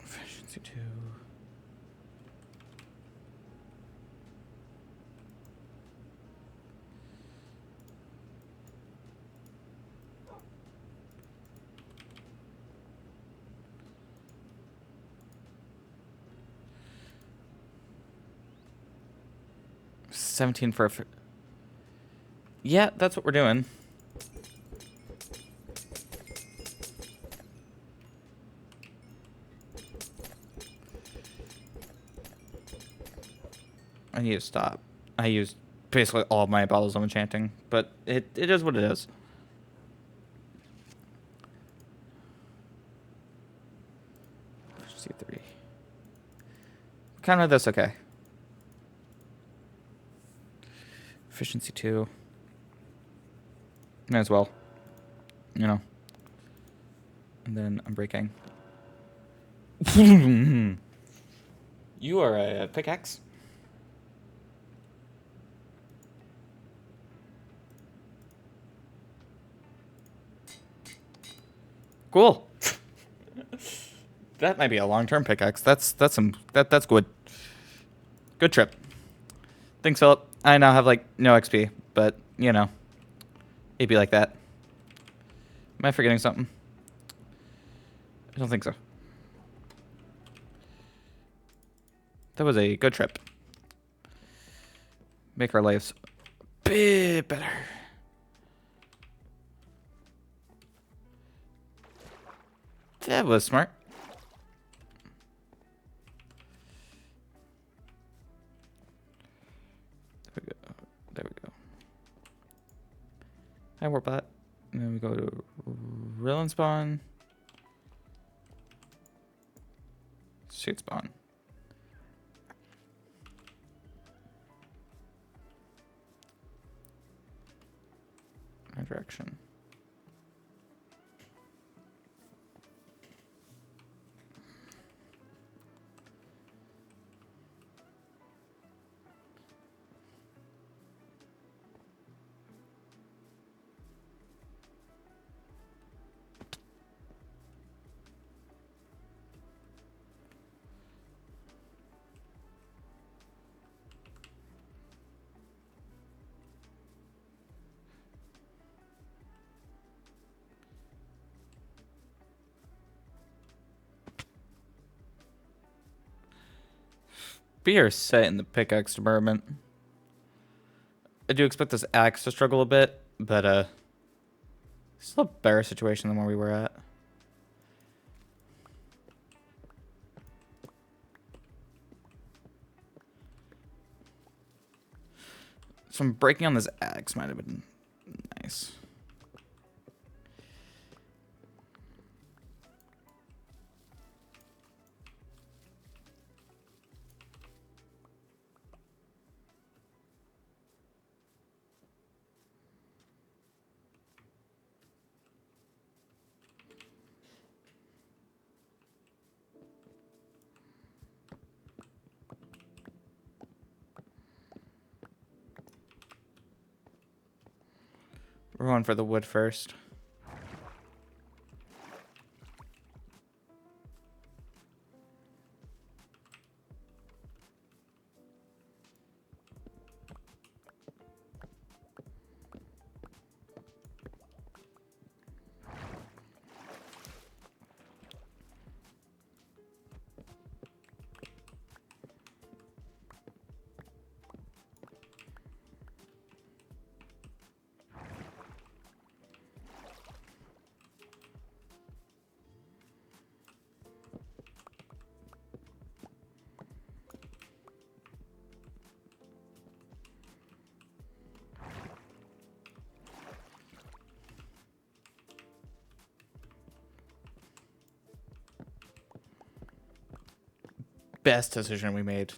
Efficiency 2. $17 for yeah, that's what we're doing. I need to stop. I used basically all of my bottles of enchanting, but it is what it is. Efficiency 3. Kind of this okay. Efficiency 2. Might as well. You know. And then I'm breaking. You are a pickaxe. Cool. That might be a long-term pickaxe. That's good. Good trip. Thanks, Philip. I now have like no XP, but you know, it'd be like that. Am I forgetting something? I don't think so. That was a good trip. Make our lives a bit better. That was smart. There we go. There we go. Hi, Warbot. And then we go to Realand spawn. Shoot spawn. My direction. We are set in the pickaxe department. I do expect this axe to struggle a bit, but still a better situation than where we were at. Some breaking on this axe might have been nice. We're going for the wood first. Best decision we made.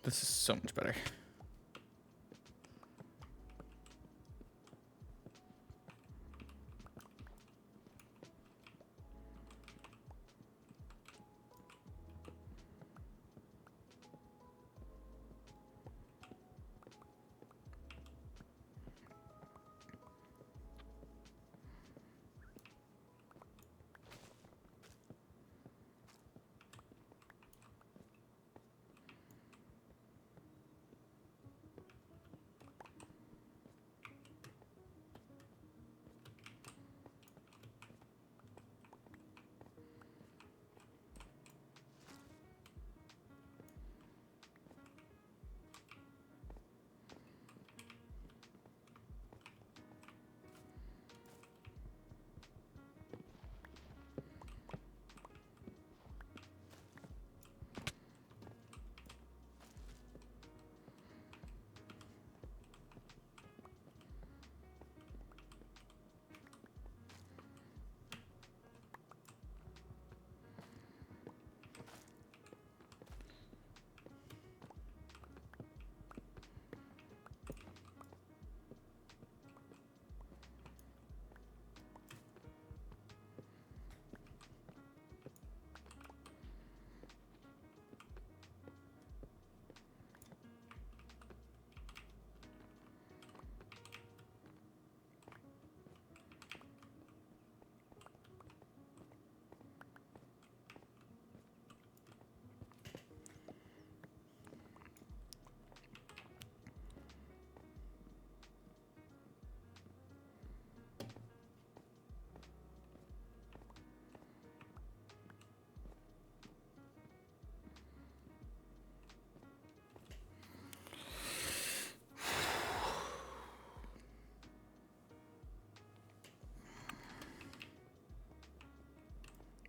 This is so much better.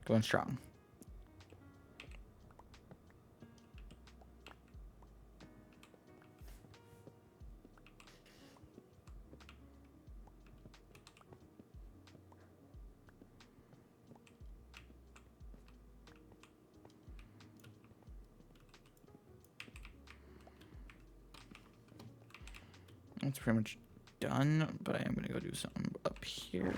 Going strong. That's pretty much done, but I am gonna go do something up here.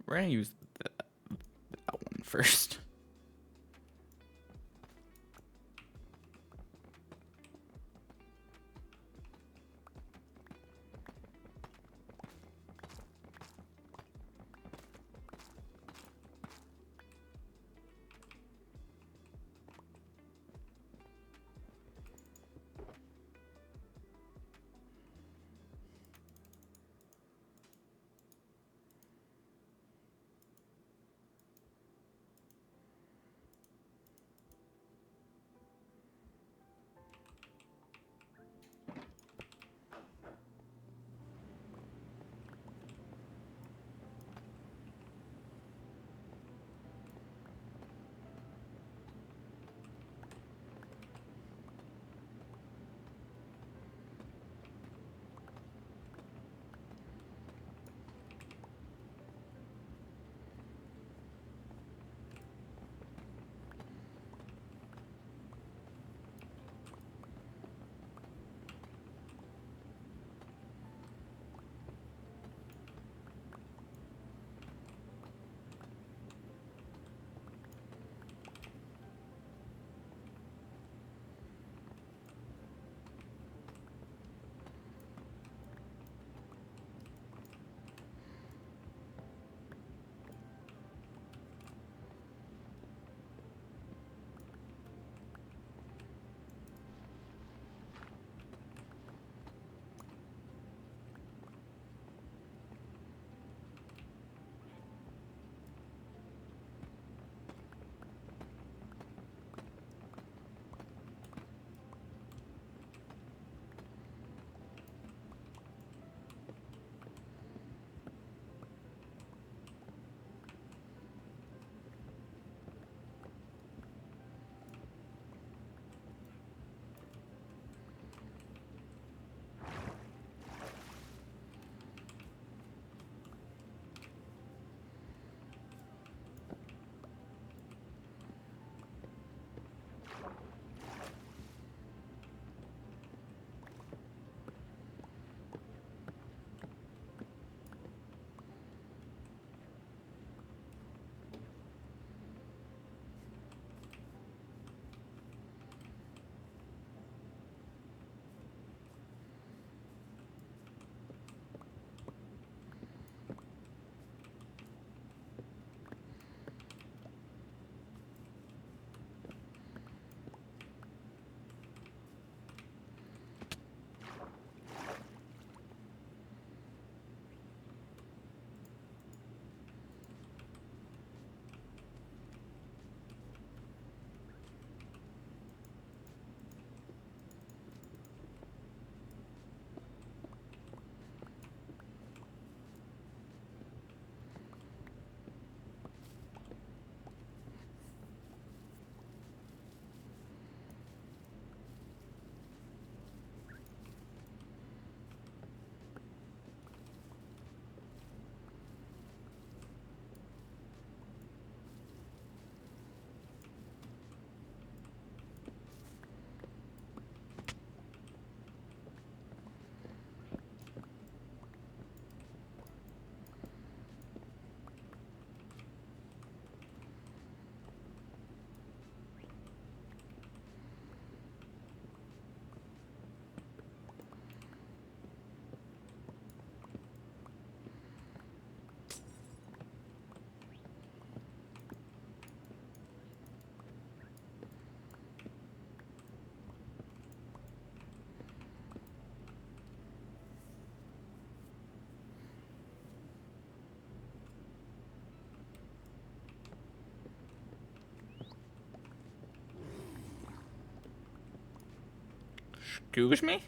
We're gonna use that one first. Excuse me?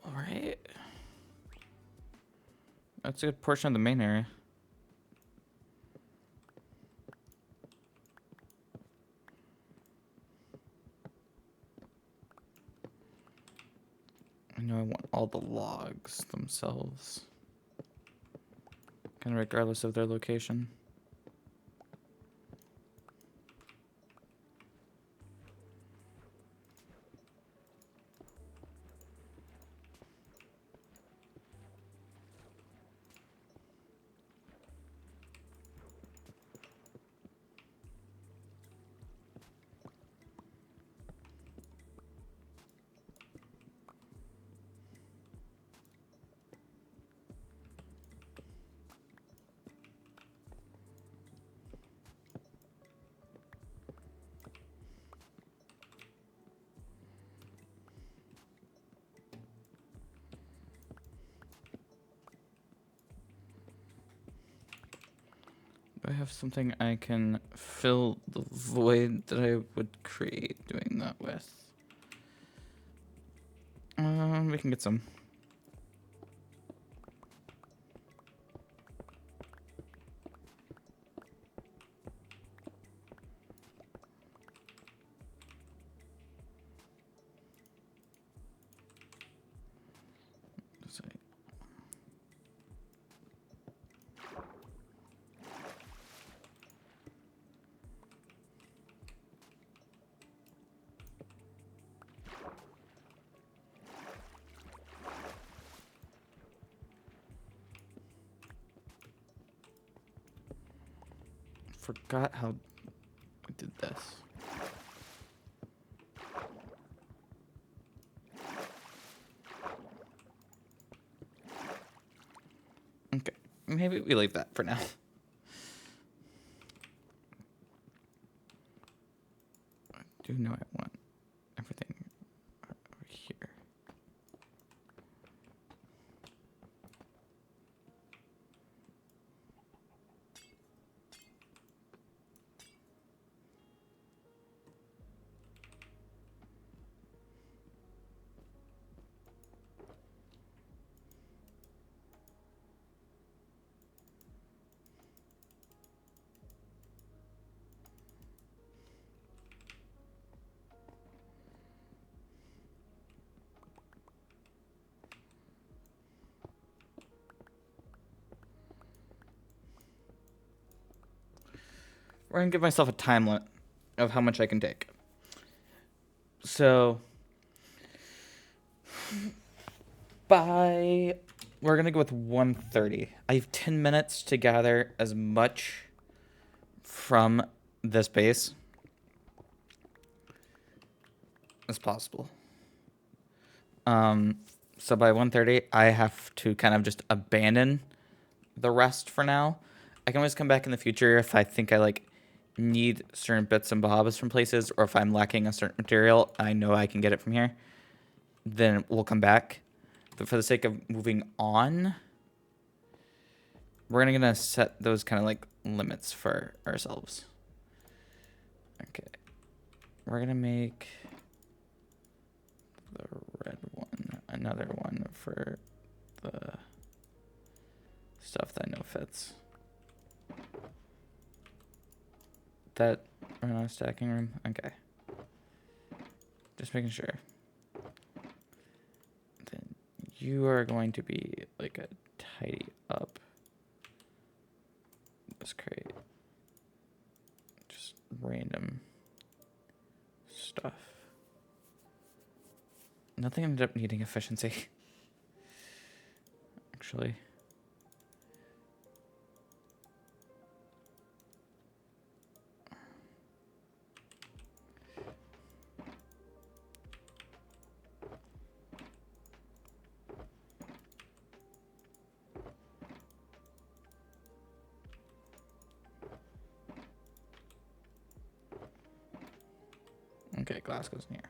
All right. That's a good portion of the main area. I know I want all the logs themselves. Kind of regardless of their location. Do I have something I can fill the void that I would create doing that with? We can get some. Let's see. Forgot how we did this. Okay, maybe we leave that for now. I do know I want everything over here. we're gonna give myself a time limit of how much I can take. So we're gonna go with 1:30. I have 10 minutes to gather as much from this base as possible. So by 1:30, I have to kind of just abandon the rest for now. I can always come back in the future if I think I like need certain bits and bobs from places, or if I'm lacking a certain material, I know I can get it from here. Then we'll come back. But for the sake of moving on, we're gonna set those kind of like limits for ourselves. Okay, we're gonna make the red one another one for the stuff that I know fits. That we're not a stacking room. Okay, just making sure. Then you are going to be like a tidy up this crate. Just random stuff. Nothing ended up needing efficiency. Actually. Okay, glass goes in here.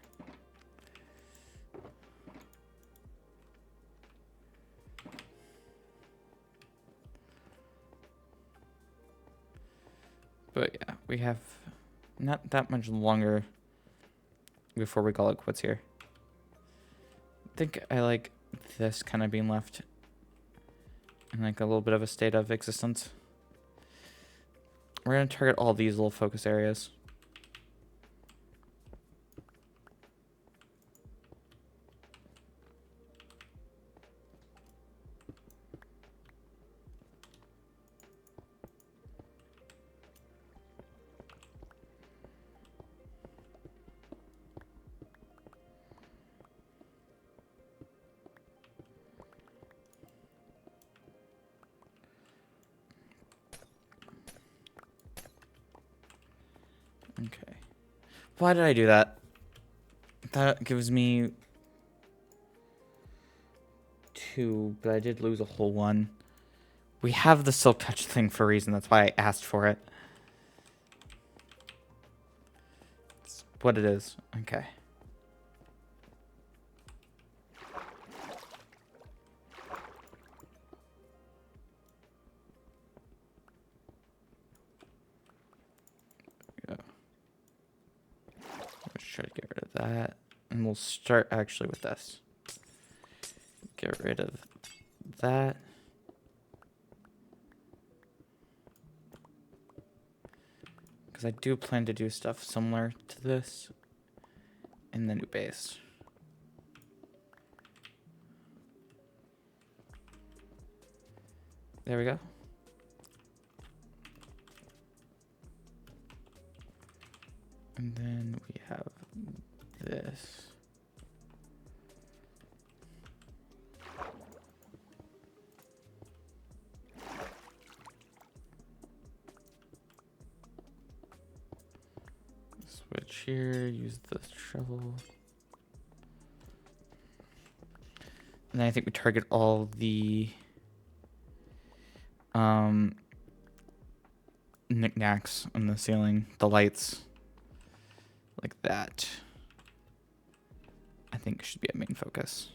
But yeah, we have not that much longer before we call it quits here. I think I like this kind of being left in like a little bit of a state of existence. We're going to target all these little focus areas. Okay. Why did I do that? That gives me 2, but I did lose a whole one. We have the silk touch thing for a reason. That's why I asked for it. It's what it is. Okay. There we go. Let's try to get rid of that. And we'll start actually with this. Get rid of that. Because I do plan to do stuff similar to this in the new base. There we go. And then we have this. Switch here, use the shovel. And then I think we target all the knickknacks on the ceiling, the lights, like that. I think should be a main focus.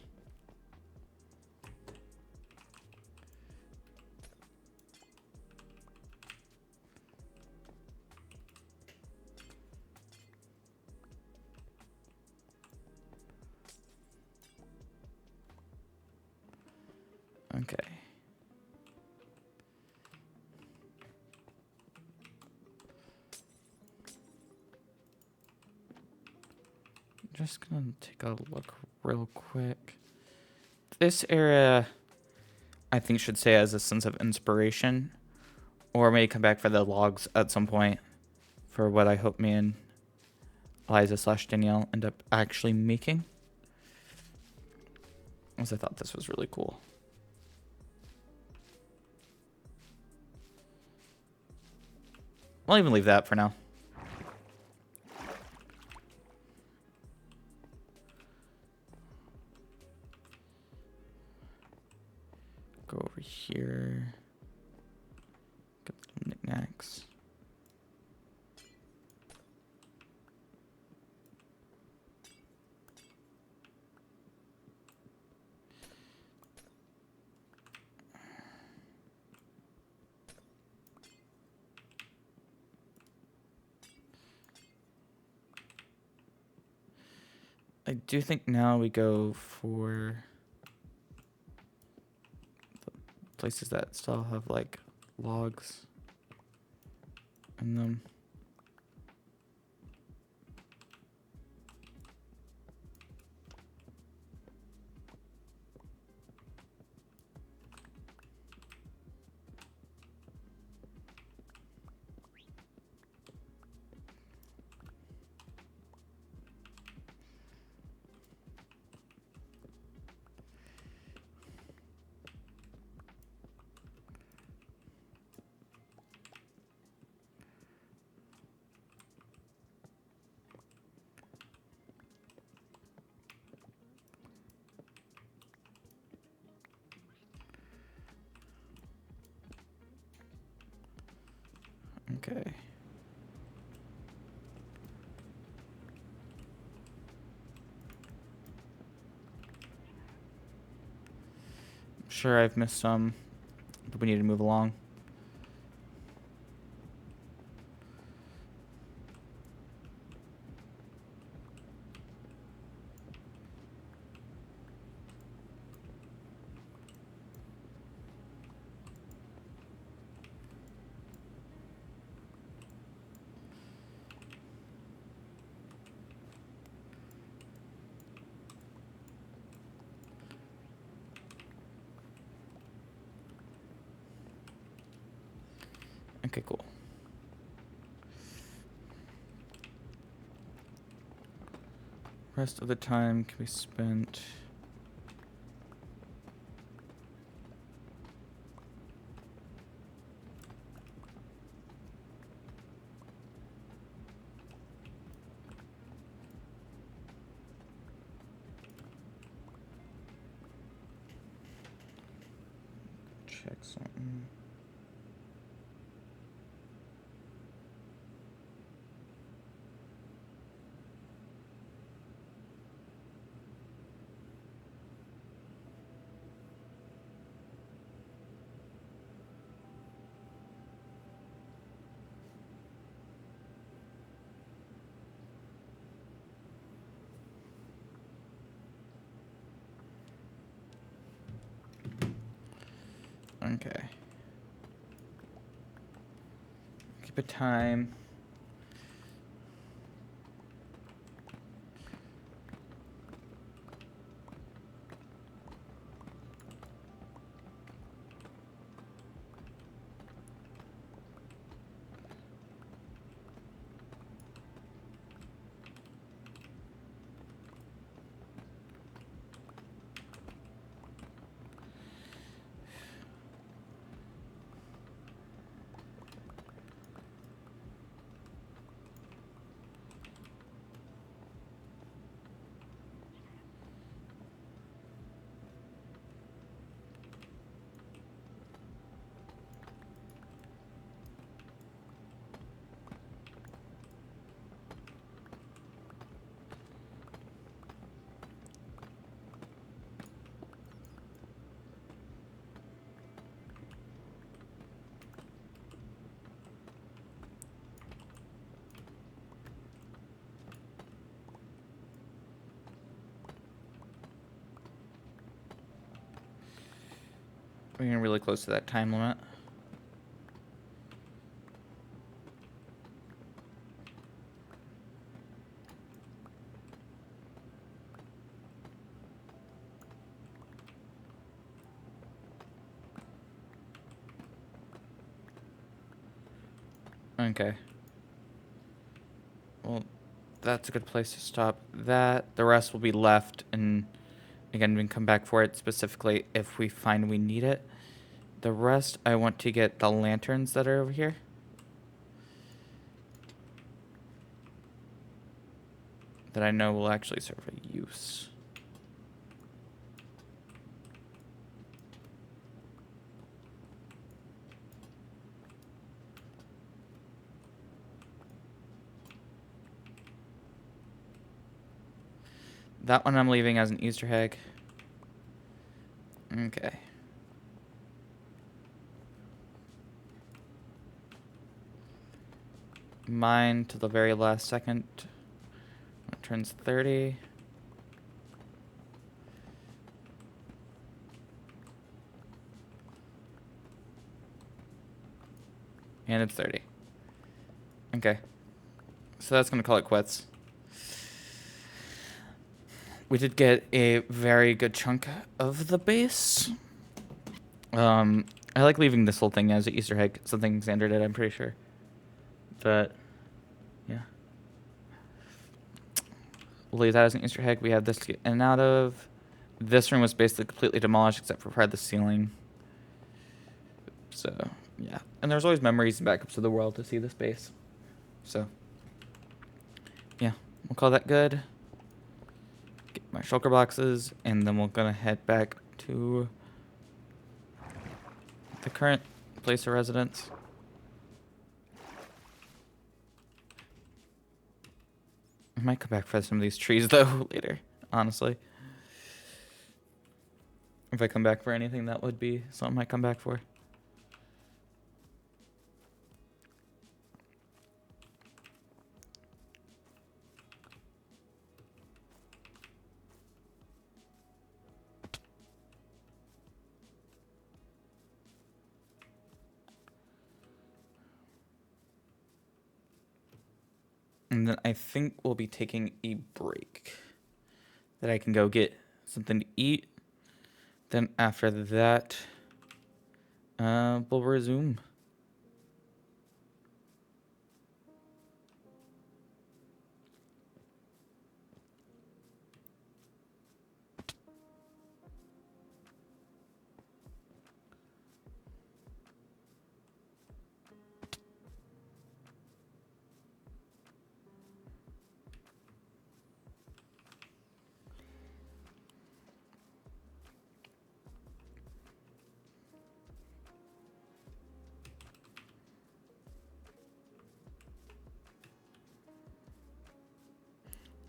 Okay. Just gonna take a look real quick. This area, I think, should stay as a sense of inspiration, or maybe come back for the logs at some point. for what I hope me and Liza/Danielle end up actually making. As I thought this was really cool. I'll even leave that for now. Go over here. Get the knickknacks. I do think now we go for the places that still have like logs in them. Okay. I'm sure I've missed some, but we need to move along. Okay, cool. Rest of the time can be spent check something. Okay. Keep a time. We're getting really close to that time limit. Okay. that's a good place to stop that. The rest will be left, and again, we can come back for it specifically if we find we need it. The rest, I want to get the lanterns that are over here. That I know will actually serve a use. That one I'm leaving as an Easter egg. Okay. Mine to the very last second. It turns 30. And it's 30. Okay. So that's going to call it quits. We did get a very good chunk of the base. I like leaving this whole thing as an Easter egg. Something Xander did, I'm pretty sure. But, yeah. We'll leave that as an Easter egg. We have this to get in and out of. This room was basically completely demolished except for part of the ceiling. So, yeah. And there's always memories and backups of the world to see this base. So, yeah. We'll call that good. Get my shulker boxes. And then we're going to head back to the current place of residence. I might come back for some of these trees, though, later, honestly. If I come back for anything, that would be something I come back for. And then I think we'll be taking a break. That I can go get something to eat. Then after that, we'll resume.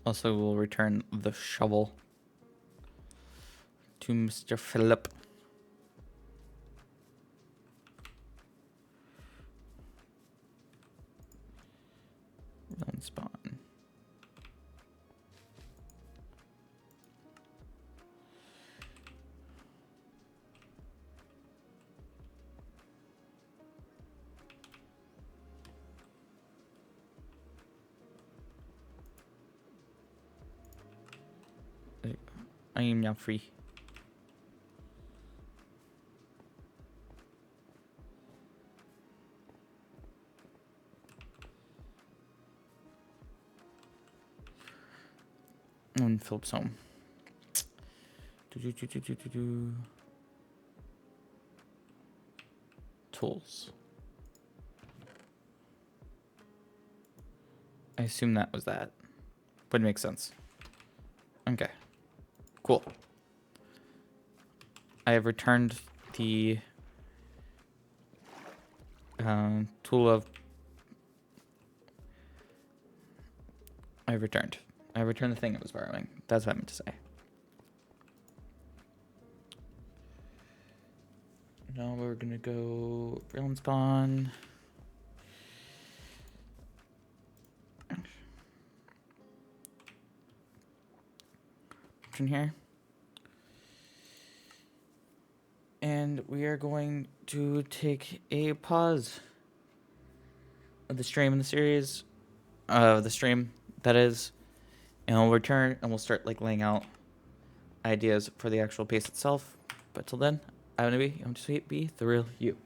Also, we'll return the shovel to Mr. Philip. Don't spawn. I am now free. And Philip's home. Tools. I assume that was that. Would make sense. Okay. Cool. I have returned the tool of... I returned the thing I was borrowing. That's what I meant to say. Now we're gonna go Realand spawn. In here. And we are going to take a pause of the stream in the series. The stream, that is. And we'll return and we'll start like laying out ideas for the actual pace itself. But till then, I'm gonna be, I'm just be the real you.